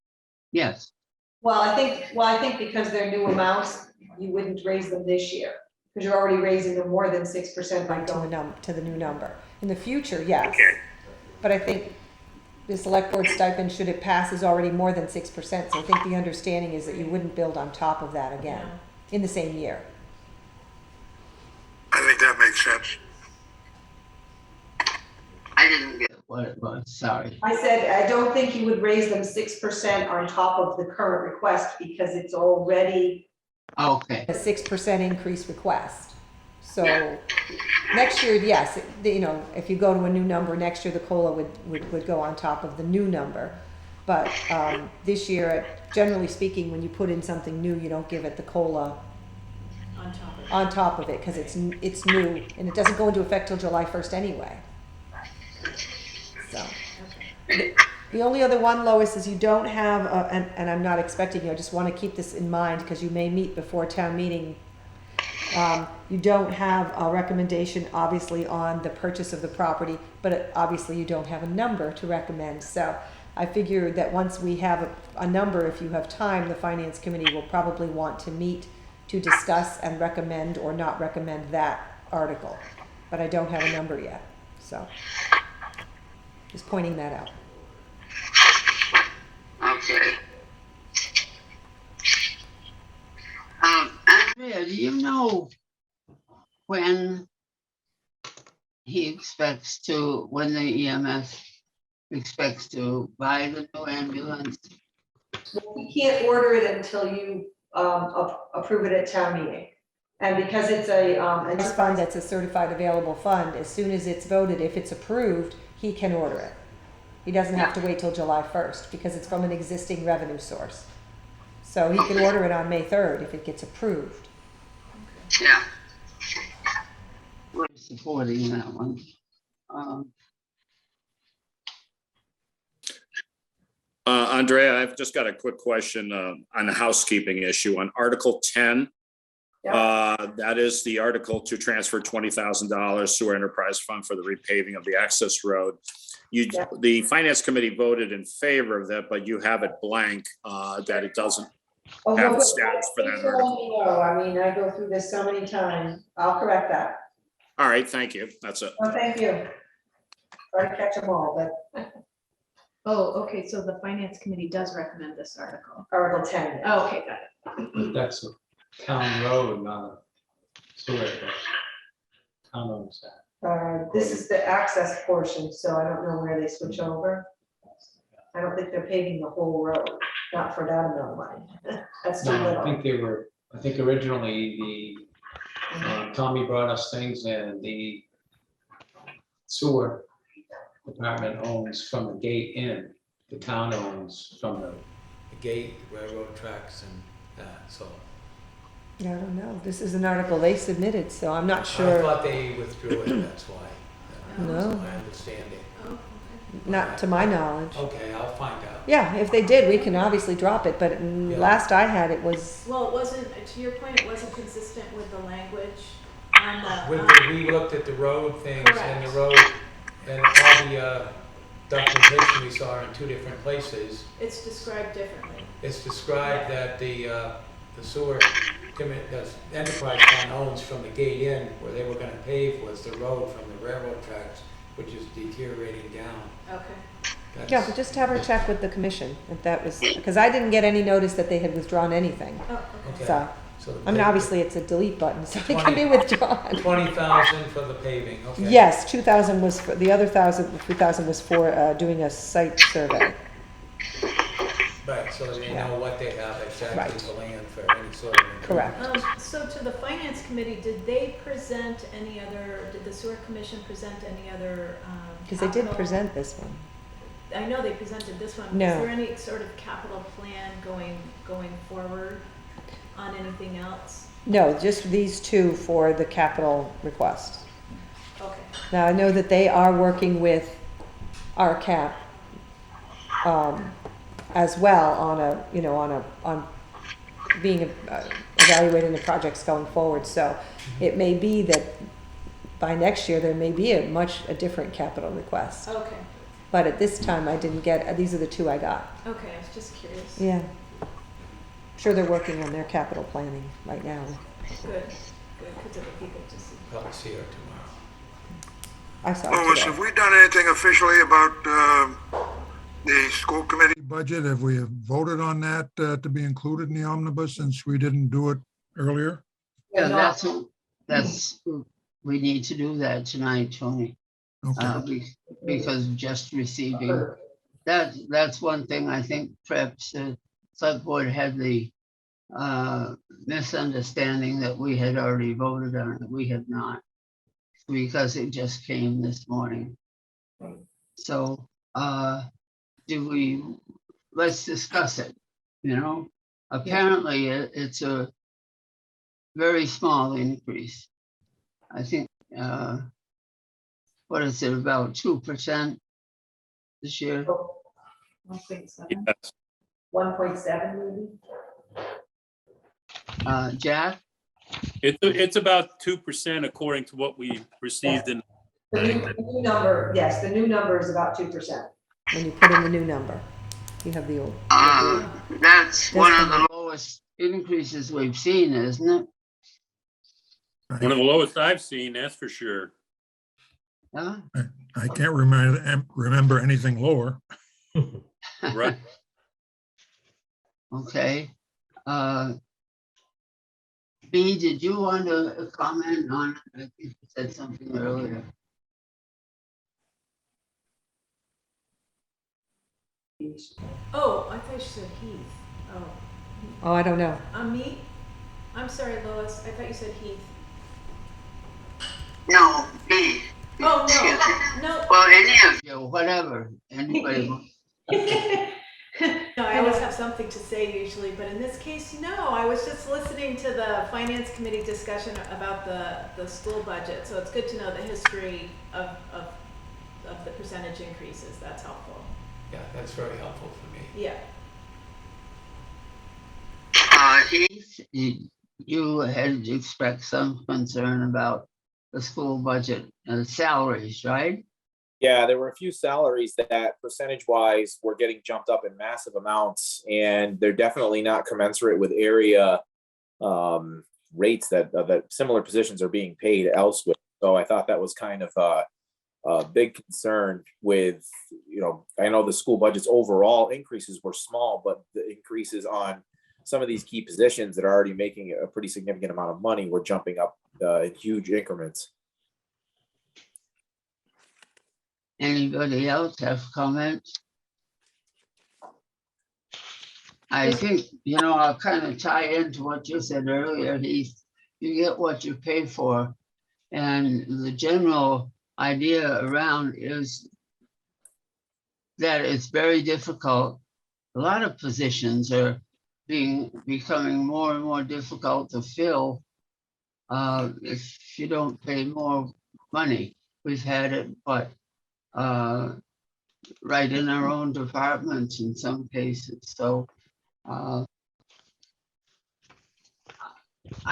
Yes. Well, I think because they're new amounts, you wouldn't raise them this year. Because you're already raising them more than 6% by going to the new number. In the future, yes. But I think the select board stipend, should it pass, is already more than 6%. So I think the understanding is that you wouldn't build on top of that again in the same year. I think that makes sense. I didn't get what it was, sorry. I said, I don't think you would raise them 6% on top of the current request because it's already Okay. a 6% increase request. So next year, yes, if you go to a new number, next year the COLA would go on top of the new number. But this year, generally speaking, when you put in something new, you don't give it the COLA on top of it because it's new and it doesn't go into effect till July 1st anyway. The only other one, Lois, is you don't have, and I'm not expecting you, I just want to keep this in mind because you may meet before town meeting. You don't have a recommendation, obviously, on the purchase of the property, but obviously you don't have a number to recommend. So I figure that once we have a number, if you have time, the finance committee will probably want to meet to discuss and recommend or not recommend that article. But I don't have a number yet, so just pointing that out. Okay. Andrea, do you know when when the EMS expects to buy the new ambulance? We can't order it until you approve it at town meeting. And because it's a fund that's a certified available fund, as soon as it's voted, if it's approved, he can order it. He doesn't have to wait till July 1st because it's from an existing revenue source. So he can order it on May 3rd if it gets approved. Yeah. We're supporting that one. Andrea, I've just got a quick question on a housekeeping issue on Article 10. That is the article to transfer $20,000 sewer enterprise fund for the repaving of the access road. The finance committee voted in favor of that, but you have it blank that it doesn't have a status for that article. I mean, I go through this so many times. I'll correct that. All right, thank you. That's it. Oh, thank you. Try to catch them all, but Oh, okay, so the finance committee does recommend this article. Article 10. Oh, okay, got it. But that's a town road, not a sewer. Town owns that. This is the access portion, so I don't know where they switch over. I don't think they're paving the whole road, not for that amount of money. That's too No, little. I think originally Tommy brought us things and the sewer department owns from the gate in, the town owns from the gate, railroad tracks and that, so. Yeah, I don't know. This is an article they submitted, so I'm not I sure. thought they withdrew it, that's why. No. That's my understanding. Oh, Not to my knowledge. Okay, I'll find out. Yeah, if they did, we can obviously drop it, but last I had it was, well, it wasn't, to your point, it wasn't consistent with the language on the. We looked at the road things and the road and all the documentation we saw in two different places. It's described differently. It's described that the sewer the enterprise fund owns from the gate in where they were gonna pave was the road from the railroad tracks, which is deteriorating down. Okay. yeah, but just have her check with the commission if that was, because I didn't get any notice that they had withdrawn anything. Oh, okay. Okay. So, So I mean, obviously it's a delete button, so it can be withdrawn. 20,000 for the paving, okay. Yes, 2,000 was for, the other 3,000 was for doing a site survey. Right, so they know what they have exactly Right. for land for any sort of. Correct. So to the finance committee, did they present any other, did the sewer commission present any other? Because they did capital- present this one. I know they presented this one. No. Is there any sort of capital plan going forward on anything else? No, just these two for the capital request. Okay. Now, I know that they are working with RCAP as well on being evaluating the projects going forward. So it may be that by next year, there may be a different capital request. Okay. But at this time, I didn't get, these are the two I got. Okay, I was just curious. Yeah. Sure, they're working on their capital planning right now. Good, because it would be good to see. Probably see her tomorrow. I saw Lois, it have today. we done anything officially about the school committee? Budget, have we voted on that to be included in the omnibus since we didn't do it earlier? Yeah, we need to do that tonight, Tony. Okay, Because just receiving, that's one thing I think perhaps the select board had the misunderstanding that we had already voted on it. We have not, because it just came this morning. So let's discuss it, Apparently it's a very small increase. I think, what is it, about 2%? this year? 1.7. Yes. 1.7 maybe? Jack? It's about 2% according to what we received in. The new number, yes, the new number is about 2%. When you put in the new number, you have the old. That's one of the lowest increases we've seen, isn't it? One of the lowest I've seen, that's for sure. Yeah. I can't remember anything lower. Right. Okay. B, did you want to comment on, I think you said something earlier. Oh, I thought you said Heath. Oh, Oh, I don't know. me? I'm sorry, Lois. I thought you said Heath. No, B. Oh, no, no. Well, any of you, whatever, anybody. No, I always have something to say usually, but in this case, no. I was just listening to the finance committee discussion about the school budget, so it's good to know the history of the percentage increases. That's helpful. Yeah, that's very helpful for me. Yeah. Heath, you had expressed some concern about the school budget and salaries, right? Yeah, there were a few salaries that percentage wise were getting jumped up in massive amounts, and they're definitely not commensurate with area rates that similar positions are being paid elsewhere. So I thought that was kind of a big concern with, I know the school budget's overall increases were small, but the increases on some of these key positions that are already making a pretty significant amount of money were jumping up in huge increments. Anybody else have comments? I think, I'll kind of tie into what you said earlier, Heath. You get what you pay for. And the general idea around is that it's very difficult. A lot of positions are becoming more and more difficult to fill if you don't pay more money. We've had it, but right in our own departments in some cases. So I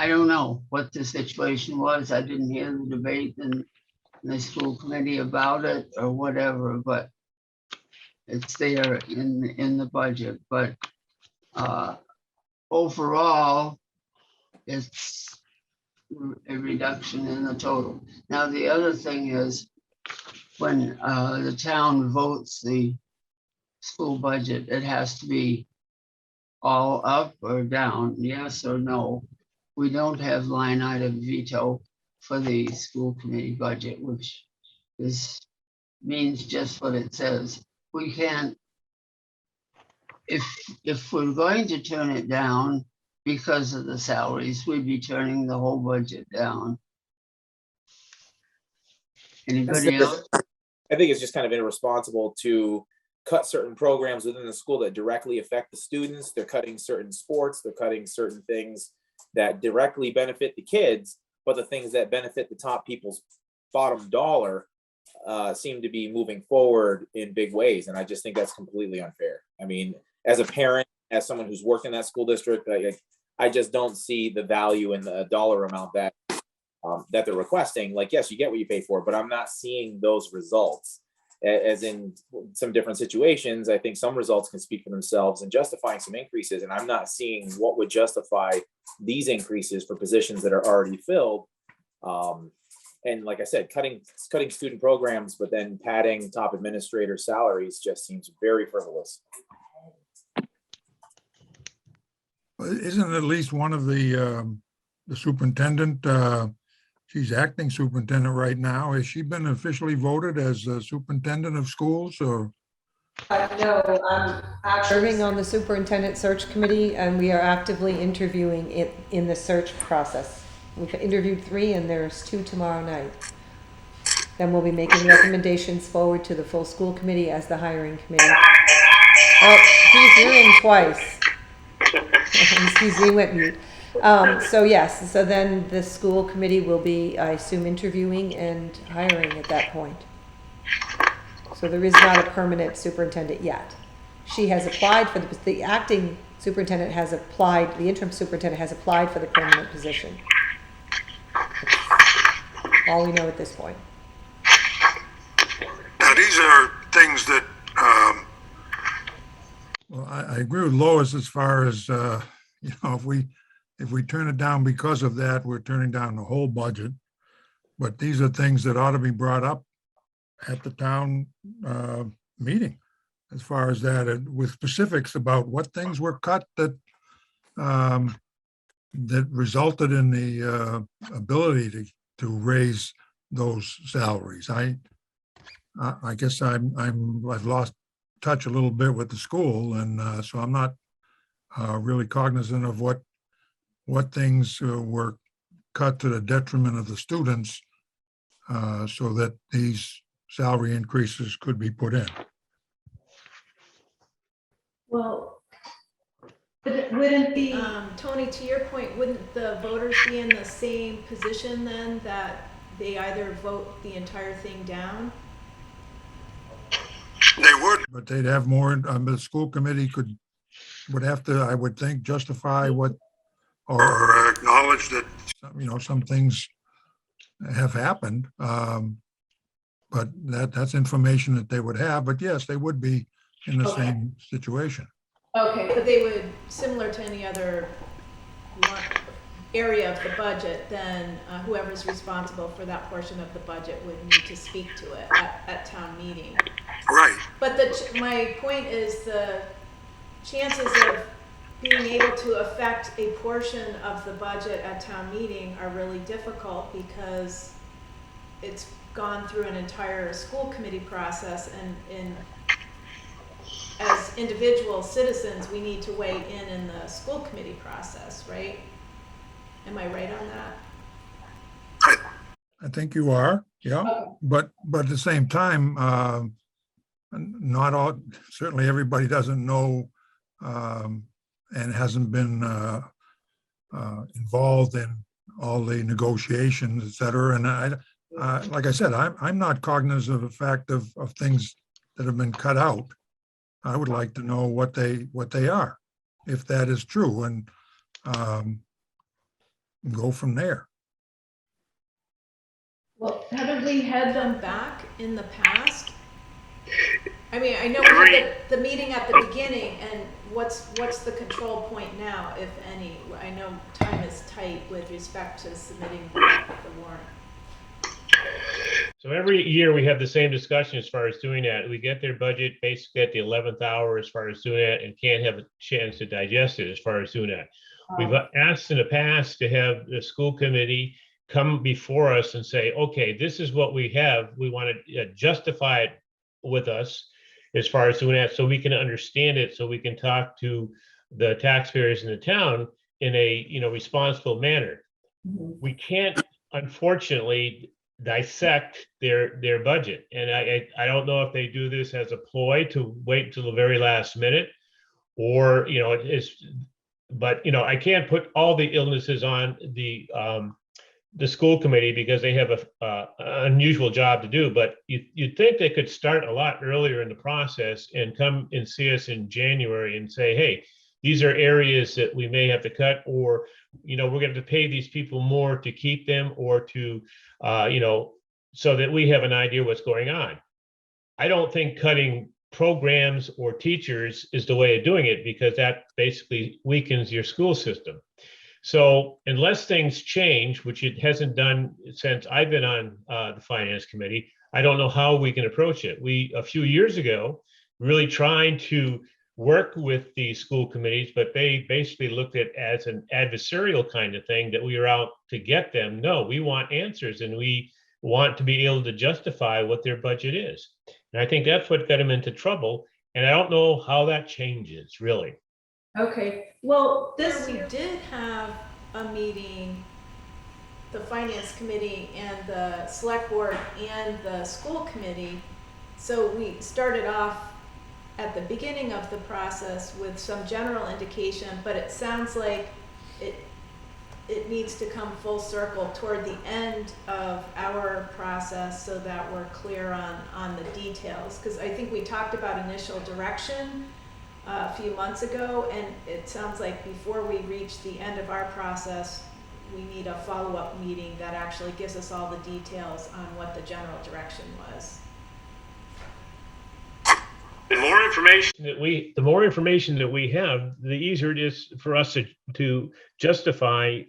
don't know what the situation was. I didn't hear the debate in the school committee about it or whatever, but it's there in the budget. But overall, it's a reduction in the total. Now, the other thing is when the town votes the school budget, it has to be all up or down, yes or no. We don't have line item veto for the school committee budget, which means just what it says. We can't, if we're going to turn it down because of the salaries, we'd be turning the whole budget down. Anybody else? I think it's just kind of irresponsible to cut certain programs within the school that directly affect the students. They're cutting certain sports, they're cutting certain things that directly benefit the kids, but the things that benefit the top people's bottom dollar seem to be moving forward in big ways. And I just think that's completely unfair. I mean, as a parent, as someone who's worked in that school district, I just don't see the value in the dollar amount that they're requesting. Like, yes, you get what you pay for, but I'm not seeing those results. As in some different situations, I think some results can speak for themselves and justifying some increases. And I'm not seeing what would justify these increases for positions that are already filled. And like I said, cutting student programs, but then padding top administrator salaries just seems very frivolous. Isn't at least one of the superintendent, she's acting superintendent right now. Has she been officially voted as a superintendent of schools or? No, I'm serving on the superintendent search committee, and we are actively interviewing in the search process. We've interviewed 3 and there's 2 tomorrow night. Then we'll be making recommendations forward to the full school committee as the hiring committee. Oh, you're in twice. Excuse me, went mute. So yes, so then the school committee will be, I assume, interviewing and hiring at that point. So there is not a permanent superintendent yet. She has applied for the acting superintendent has applied, the interim superintendent has applied for the permanent position. That's all we know at this point. Now, these are things that, Well, I agree with Lois as far as, if we turn it down because of that, we're turning down the whole budget. But these are things that ought to be brought up at the town meeting, as far as that, with specifics about what things were cut that that resulted in the ability to raise those salaries. I guess I've lost touch a little bit with the school, and so I'm not really cognizant of what things were cut to the detriment of the students, so that these salary increases could be put in. Well, wouldn't the, Tony, to your point, wouldn't the voters be in the same position then, that they either vote the entire thing down? they would, But they'd have more, the school committee would have to, I would think, justify what, or, or acknowledge that, some things have happened. But that's information that they would have, but yes, they would be in the Okay. same situation. Okay, but they would, similar to any other area of the budget, then whoever's responsible for that portion of the budget would need to speak to it at town meeting. right, But my point is the chances of being able to affect a portion of the budget at town meeting are really difficult because it's gone through an entire school committee process, and as individual citizens, we need to weigh in the school committee process, right? Am I right on that? I think you are, yeah, but at the same time, not all, certainly everybody doesn't know and hasn't been involved in all the negotiations, et cetera. And like I said, I'm not cognizant of the fact of things that have been cut out. I would like to know what they are, if that is true, and go from there. well, haven't we had them Back in the past? I mean, I know we had the meeting at the beginning, and what's the control point now, if any? I know time is tight with respect to submitting the warrant. So every year we have the same discussion as far as doing that. We get their budget basically at the 11th hour as far as doing that, and can't have a chance to digest it as far as doing that. We've asked in the past to have the school committee come before us and say, okay, this is what we have. We want to justify it with us as far as doing that, so we can understand it, so we can talk to the taxpayers in the town in a responsible manner. We can't, unfortunately, dissect their budget, and I don't know if they do this as a ploy to wait till the very last minute, or but I can't put all the illnesses on the school committee because they have an unusual job to do. But you'd think they could start a lot earlier in the process and come and see us in January and say, hey, these are areas that we may have to cut, or we're going to have to pay these people more to keep them, or to so that we have an idea what's going on. I don't think cutting programs or teachers is the way of doing it, because that basically weakens your school system. So unless things change, which it hasn't done since I've been on the finance committee, I don't know how we can approach it. We, a few years ago, really trying to work with the school committees, but they basically looked at it as an adversarial kind of thing, that we were out to get them. No, we want answers, and we want to be able to justify what their budget is. And I think that's what got them into trouble. And I don't know how that changes, really. Okay, well, We did have a meeting, the finance committee and the select board and the school committee. So we started off at the beginning of the process with some general indication, but it sounds like it needs to come full circle toward the end of our process so that we're clear on the details. Because I think we talked about initial direction a few months ago, and it sounds like before we reach the end of our process, we need a follow-up meeting that actually gives us all the details on what the general direction was. The more information that we have, the easier it is for us to justify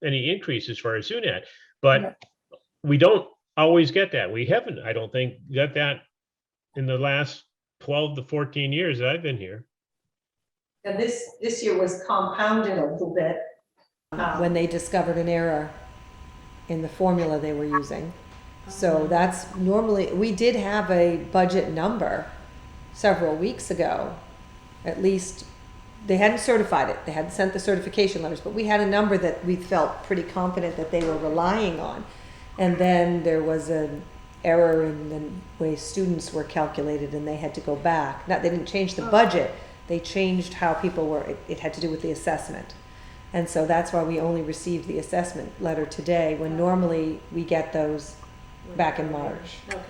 any increase as far as SUNET. But we don't always get that. We haven't, I don't think, got that in the last 12 to 14 years that I've been here. And this year was compounded a little bit when they discovered an error in the formula they were using. So that's normally, we did have a budget number several weeks ago. At least they hadn't certified it. They hadn't sent the certification letters, but we had a number that we felt pretty confident that they were relying on. And then there was an error in the way students were calculated and they had to go back. They didn't change the budget. They changed how people were, it had to do with the assessment. And so that's why we only received the assessment letter today, when normally we get those back in March. Okay.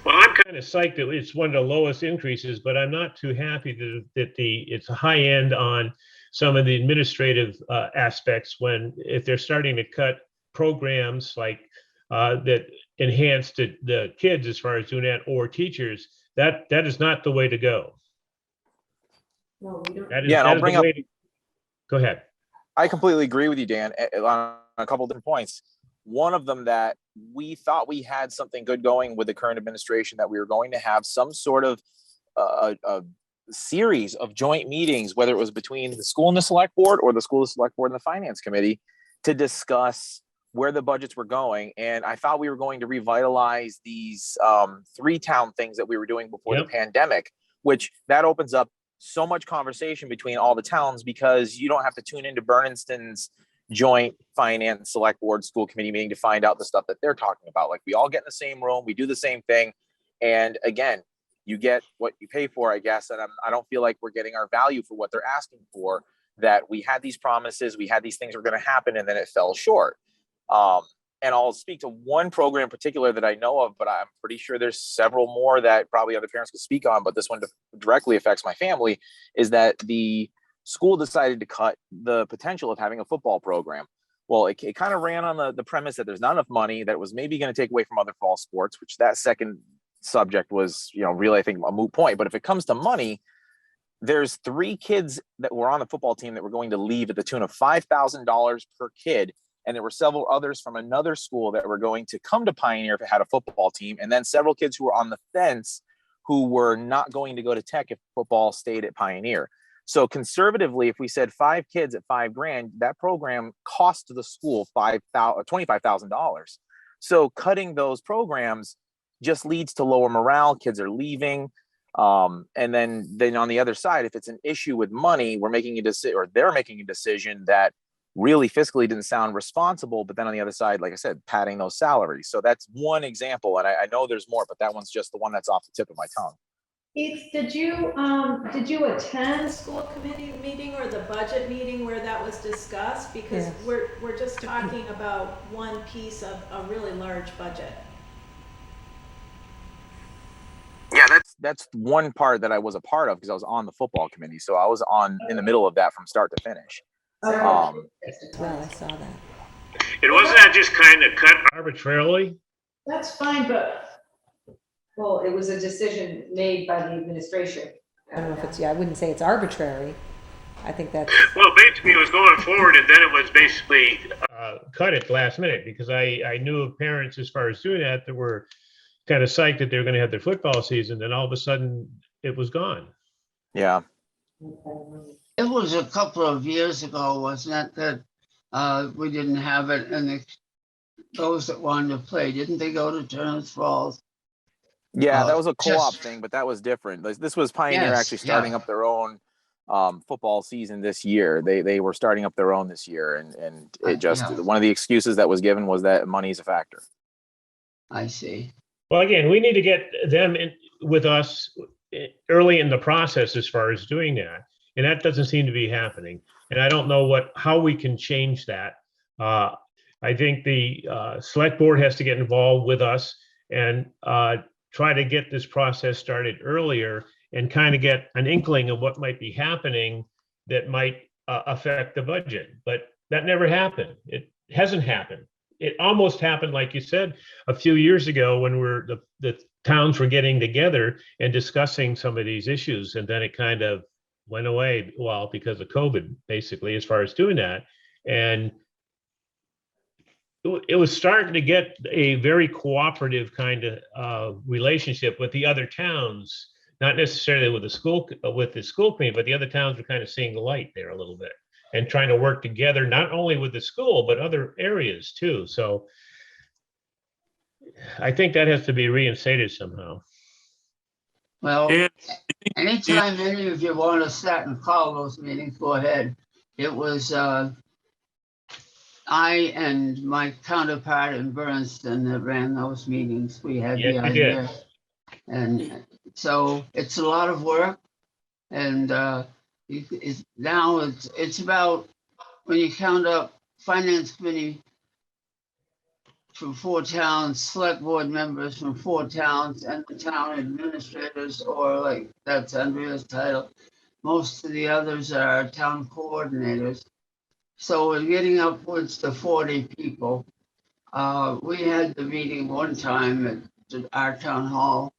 Well, I'm kind of psyched that it's one of the lowest increases, but I'm not too happy that it's a high end on some of the administrative aspects if they're starting to cut programs like that enhance the kids as far as doing that, or teachers. That is not the way to go. No, we don't. Yeah, and I'll bring up. Go ahead. I completely agree with you, Dan, on a couple different points. One of them, that we thought we had something good going with the current administration, that we were going to have some sort of a series of joint meetings, whether it was between the school and the select board, or the school, the select board, and the finance committee, to discuss where the budgets were going. And I thought we were going to revitalize these 3-town things that we were doing before the pandemic, which that opens up so much conversation between all the towns, because you don't have to tune into Bernardston's joint finance select board school committee meeting to find out the stuff that they're talking about. Like, we all get in the same room, we do the same thing. And again, you get what you pay for, I guess. And I don't feel like we're getting our value for what they're asking for, that we had these promises, we had these things were going to happen, and then it fell short. And I'll speak to one program in particular that I know of, but I'm pretty sure there's several more that probably other parents could speak on, but this one directly affects my family, is that the school decided to cut the potential of having a football program. Well, it kind of ran on the premise that there's not enough money, that it was maybe going to take away from other fall sports, which that second subject was, really, I think, a moot point. But if it comes to money, there's 3 kids that were on the football team that were going to leave at the tune of $5,000 per kid. And there were several others from another school that were going to come to Pioneer if it had a football team. And then several kids who were on the fence who were not going to go to Tech if football stayed at Pioneer. So conservatively, if we said 5 kids at $5,000, that program cost the school $25,000. So cutting those programs just leads to lower morale. Kids are leaving. And then on the other side, if it's an issue with money, we're making a decision, or they're making a decision that really fiscally didn't sound responsible. But then on the other side, like I said, padding those salaries. So that's one example. And I know there's more, but that one's just the one that's off the tip of my tongue. Keith, did you attend? School committee meeting or the budget meeting where that was discussed? Because Yes. we're just talking about one piece of a really large budget. Yeah, that's one part that I was a part of, because I was on the football committee. So I was in the middle of that from start to finish. Well, I saw that. It wasn't that just kind of cut arbitrarily? That's fine, but Well, it was a decision made by the administration. I don't know if I wouldn't say it's arbitrary. I think that's. Well, basically, it was going forward, and then it was basically cut at the last minute, because I knew of parents, as far as doing that were kind of psyched that they were going to have their football season, and all of a sudden it was gone. Yeah. It was a couple of years ago, wasn't it, that we didn't have it, and those that wanted to play, didn't they go to Turner's Falls? Yeah, that was a co-op just- thing, but that was different. This was Pioneer Yes, actually starting up their own football season this year. They were starting up their own this year, and it just Yeah. one of the excuses that was given was that money is a factor. I see. Well, again, we need to get them with us early in the process as far as doing that. And that doesn't seem to be happening. And I don't know how we can change that. I think the select board has to get involved with us and try to get this process started earlier and kind of get an inkling of what might be happening that might affect the budget. But that never happened. It hasn't happened. It almost happened, like you said, a few years ago when the towns were getting together and discussing some of these issues, and then it kind of went away, well, because of COVID, basically, as far as doing that. And it was starting to get a very cooperative kind of relationship with the other towns, not necessarily with the school committee, but the other towns were kind of seeing the light there a little bit and trying to work together, not only with the school, but other areas too. So I think that has to be reinstated somehow. Well, And anytime any of you want to sit and call those meetings, go ahead. It was I and my counterpart in Bernardston that ran those meetings. We had the Yes, you did. idea. And so it's a lot of work. And now it's about, when you count up finance committee from 4 towns, select board members from 4 towns, and the town administrators, or like that's Andrea's title. Most of the others are town coordinators. So we're getting upwards to 40 people. We had the meeting one time at our town hall,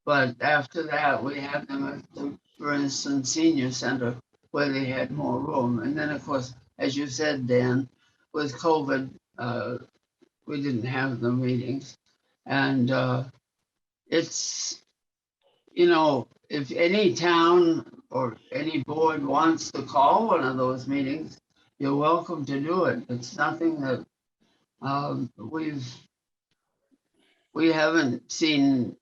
but after that we had them at the Bernardston Senior Center where they had more room. And then, of course, as you said, Dan, with COVID, we didn't have the meetings. And it's, if any town or any board wants to call one of those meetings, you're welcome to do it. It's nothing that we haven't seen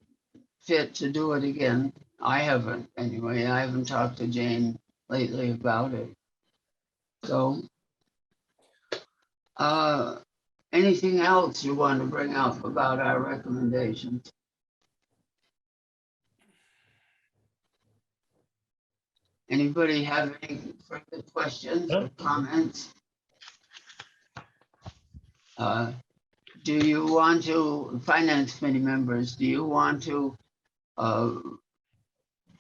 fit to do it again. I haven't, anyway. I haven't talked to Jane lately about it. So, anything else you want to bring up about our recommendations? Anybody have any further questions or comments? Do you want to, finance committee members, do you want to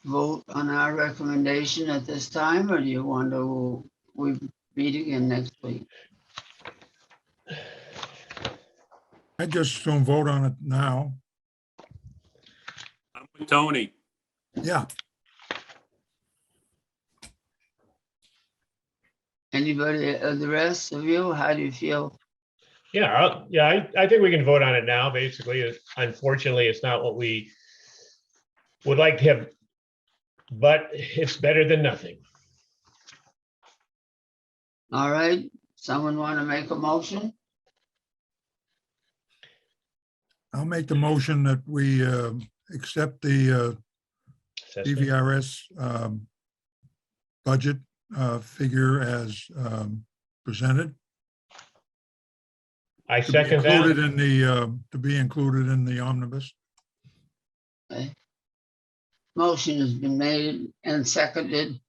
vote on our recommendation at this time, or do you want to, we meet again next week? I just don't vote on it now. I'm with Tony. Yeah, Anybody, the rest of you, how do you feel? Yeah, I think we can vote on it now, basically. Unfortunately, it's not what we would like to have, but it's better than nothing. All right, someone want to make a motion? I'll make the motion that we accept the DVRS budget figure as presented. I To be second that. included in the, to be included in the omnibus. Okay. Motion has been made and seconded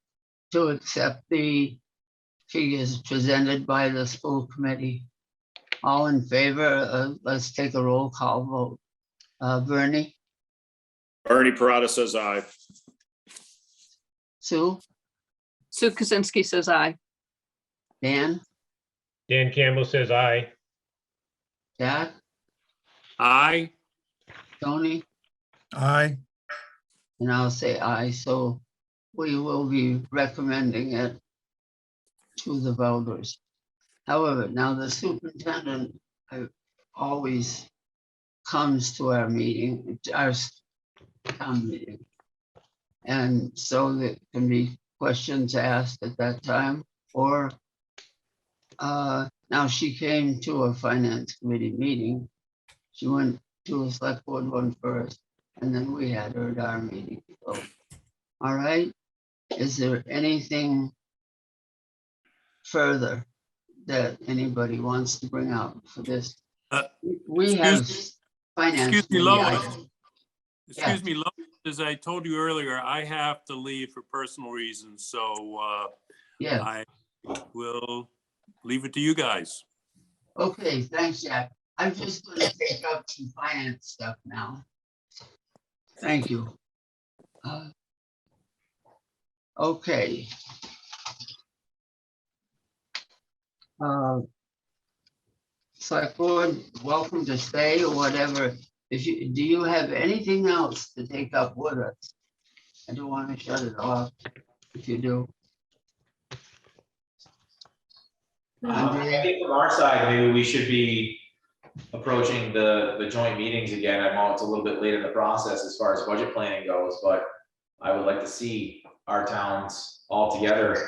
to accept the figures presented by the school committee. All in favor? Let's take a roll call vote. Bernie? Bernie Parada says aye. Sue? Sue Kaczynski says aye. Dan? Dan Campbell says aye. Jack? Aye. Tony? Aye. And I'll say aye. So we will be recommending it to the voters. However, now the superintendent always comes to our meeting, our town meeting. And so there can be questions asked at that time, or now she came to a finance committee meeting. She went to a select board one first, and then we had her at our meeting. So, all right, is there anything further that anybody wants to bring up for this? We have finance. Excuse me, committee Lois. items. Excuse me, Lois. as I told you earlier, I have to leave for personal reasons, so Yeah, I will leave it to you guys. okay, thanks, Jack. I'm just gonna take up some finance stuff now. Thank you. Okay. Select board, welcome to stay or whatever. If you, do you have anything else to take up with us? I don't want to shut it off if you do. I think from our side, maybe we should be approaching the joint meetings again. I know it's a little bit late in the process as far as budget planning goes, but I would like to see our towns all together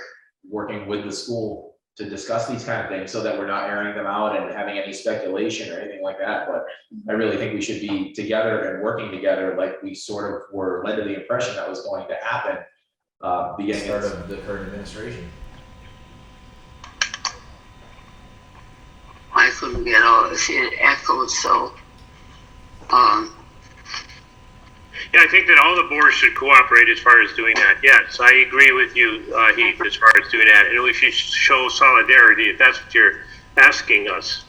working with the school to discuss these kind of things so that we're not airing them out and having any speculation or anything like that. But I really think we should be together and working together like we sort of were led to the impression that was going to happen beginning of the current administration. I couldn't get all this, it echoed, so, Yeah, I think that all the boards should cooperate as far as doing that. Yes, I agree with you, Heath, as far as doing that. And we should show solidarity if that's what you're asking us.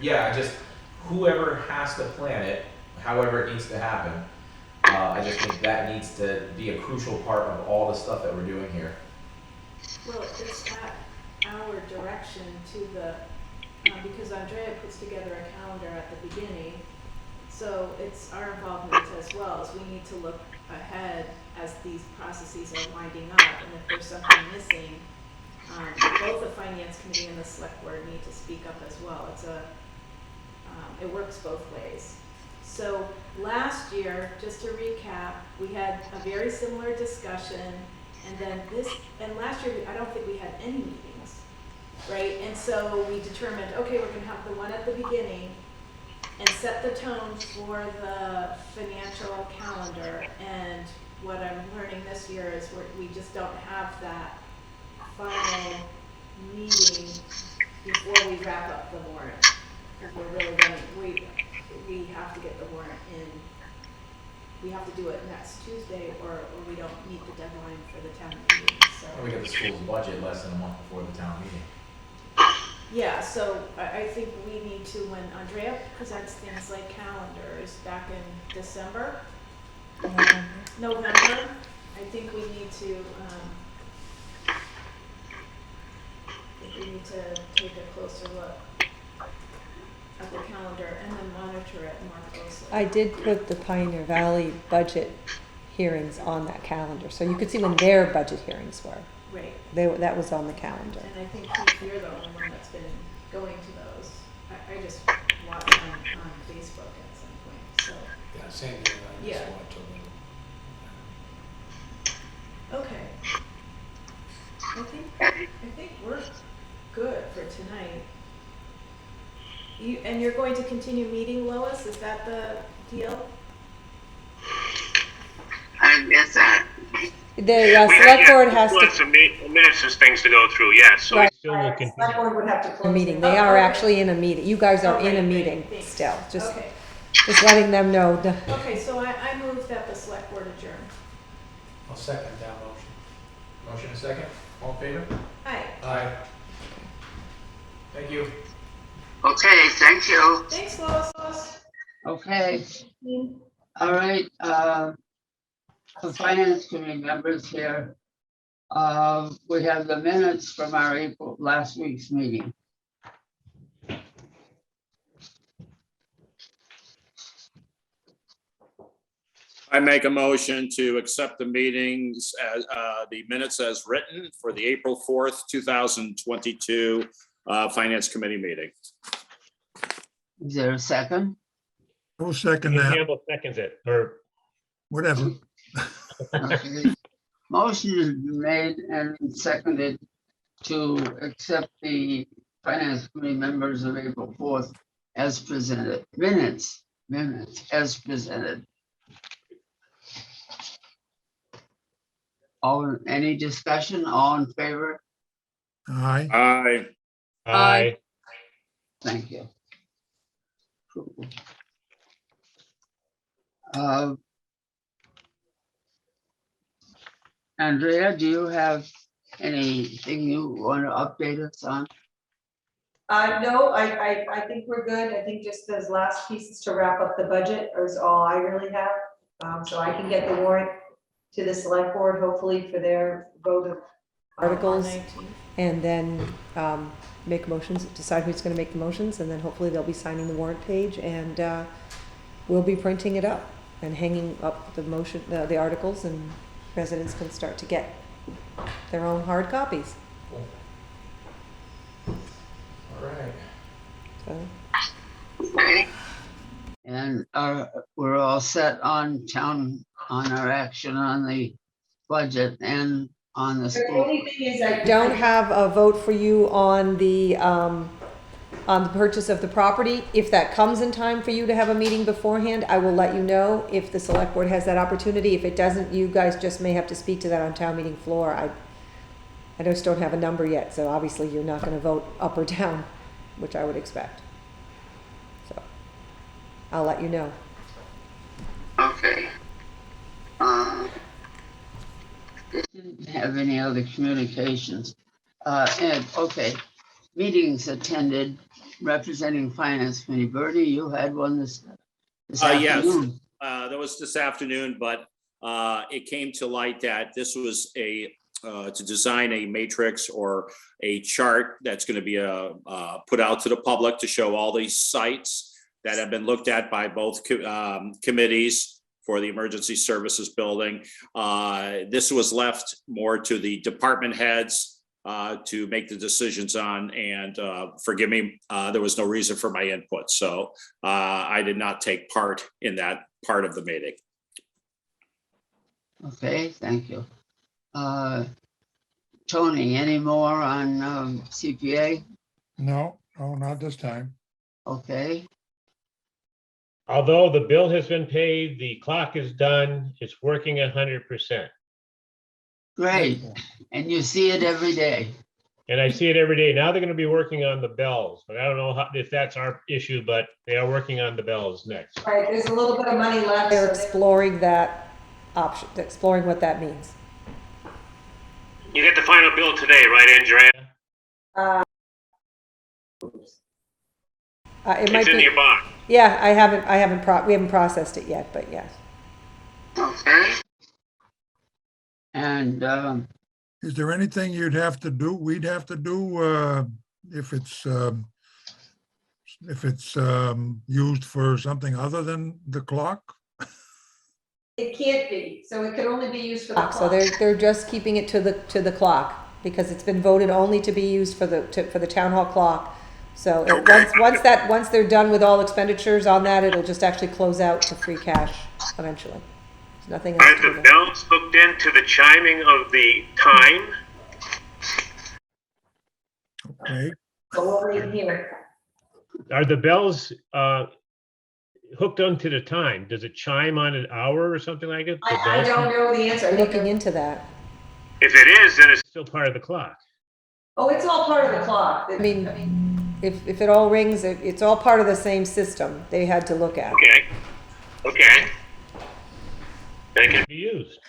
Yeah, just whoever has to plan it, however it needs to happen. I just think that needs to be a crucial part of all the stuff that we're doing here. Well, it's at our direction to the, because Andrea puts together a calendar at the beginning. So it's our involvement as well, as we need to look ahead as these processes are winding up. And if there's something missing, both the finance committee and the select board need to speak up as well. It's it works both ways. So last year, just to recap, we had a very similar discussion, and then last year, I don't think we had any meetings, right? And so we determined, okay, we're gonna have the one at the beginning and set the tone for the financial calendar. And what I'm learning this year is we just don't have that final meeting before we wrap up the warrant. Because we're really going, we have to get the warrant in. We have to do it next Tuesday, or we don't meet the deadline for the town meeting. So We got the school's budget less than a month before the town meeting. yeah, so I think we need to, when Andrea presents things like calendars back in December, November, I think we need to take a closer look at the calendar and then monitor it more closely. I did put the Pioneer Valley budget hearings on that calendar, so you could see when their budget hearings were. Right. That was on the calendar. And I think Keith, you're the only one that's been going to those. I just watched them on Facebook at some point, so. Yeah, same here. I just Yeah. wanted to- Okay. I think we're good for tonight. And you're going to continue meeting, Lois? Is that the deal? I guess that. The select board has We have to, some minutes and things to go through, yes. So Right. Still will continue. select board would have to close a meeting. They are actually in a meeting. You guys are in a Okay, meeting great, thanks. still. Just Okay. letting them know. Okay, so I move that the select board adjourn. I'll second that motion. Motion and second, all in favor? Aye. Aye. Thank you. Okay, thank you. Thanks, Lois. Okay, all right, the finance committee members here. We have the minutes from our last week's meeting. I make a motion to accept the meetings as, the minutes as written for the April 4th, 2022 Finance Committee meeting. Is there a second? I'll second that, Campbell seconds it, or whatever. Okay. Motion is made and seconded to accept the finance committee members of April 4th as presented. Minutes as presented. Any discussion? All in favor? Aye. Aye. aye. Thank you. Andrea, do you have anything you want to update us on? No, I think we're good. I think just those last pieces to wrap up the budget is all I really have. So I can get the warrant to the select board, hopefully for their vote of articles. 19th. And then make motions, decide who's gonna make the motions, and then hopefully they'll be signing the warrant page, and we'll be printing it up and hanging up the motion, the articles, and residents can start to get their own hard copies. All right. So, And we're all set on our action on the budget and on the the school. only thing is I don't have a vote for you on the purchase of the property. If that comes in time for you to have a meeting beforehand, I will let you know if the select board has that opportunity. If it doesn't, you guys just may have to speak to that on town meeting floor. I just don't have a number yet, so obviously you're not gonna vote up or down, which I would expect. So, I'll let you know. Okay. Didn't have any other communications. And, okay, meetings attended representing Finance Committee. Bernie, you had one this Yes. afternoon. That was this afternoon, but it came to light that this was to design a matrix or a chart that's going to be put out to the public to show all these sites that have been looked at by both committees for the emergency services building. This was left more to the department heads to make the decisions on, and forgive me, there was no reason for my input. So I did not take part in that part of the meeting. Okay, thank you. Tony, any more on CPA? No, not this time. Okay, Although the bill has been paid, the clock is done, it's working 100%. great. And you see it every day. And I see it every day. Now they're gonna be working on the bells, but I don't know if that's our issue, but they are working on the bells next. Right, there's a little bit of money left. They're exploring that option, exploring what that means. You get the final bill today, right, Andrea? It might It's in be, your box. yeah, we haven't processed it yet, but yes. Okay. And Is there anything we'd have to do if it's used for something other than the clock? It can't be, so it could only be used for the clock. So they're just keeping it to the clock, because it's been voted only to be used for the town hall clock. So once they're done with all expenditures on that, it'll just actually close out to free cash eventually. There's nothing else Are to do the there. bells hooked into the chiming of the time? Okay, So we'll wait here. Are the bells hooked onto the time? Does it chime on an hour or something like it? The I bells don't know the answer. Looking into that. If it is, then it's Still part of the clock. Oh, it's all part of the clock. I mean, if it all rings, it's all part of the same system they had to look at. okay. Okay. Thank you. Be used.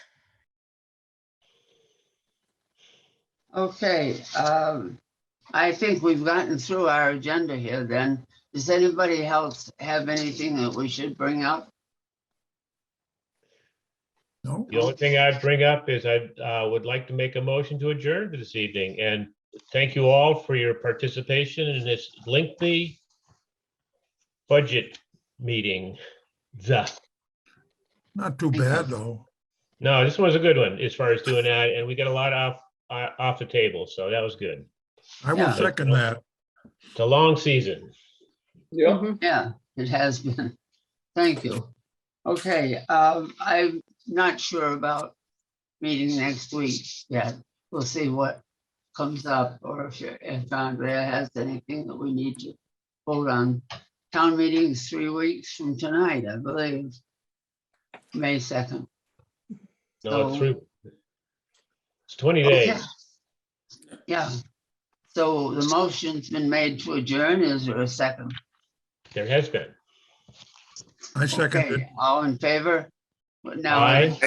okay, I think we've gotten through our agenda here then. Does anybody else have anything that we should bring up? no, The only thing I'd bring up is I would like to make a motion to adjourn this evening, and thank you all for your participation in this lengthy budget meeting. not too bad though. No, this was a good one as far as doing that, and we got a lot off the table, so that was good. I will Yeah. second that. It's a long season. Yeah, it has been. Thank you. Okay, I'm not sure about meeting next week yet. We'll see what comes up, or if Andrea has anything that we need to vote on. Town meeting's 3 weeks from tonight, I believe. May 2nd. No, it's So- through. It's 20 Okay. days. Yeah. So the motion's been made to adjourn. Is there a second? There has been. I second it. Okay, all in favor? Now, Aye.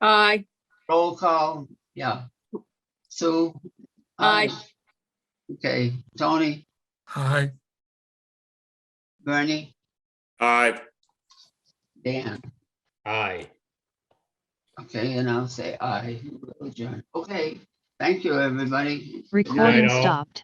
Aye. roll call, Yeah. Sue? Aye. Okay, Tony, Aye. Bernie, Aye. Dan. Aye. Okay, and I'll say aye. We'll adjourn. Okay, thank you, everybody. Recording Recording all. stopped.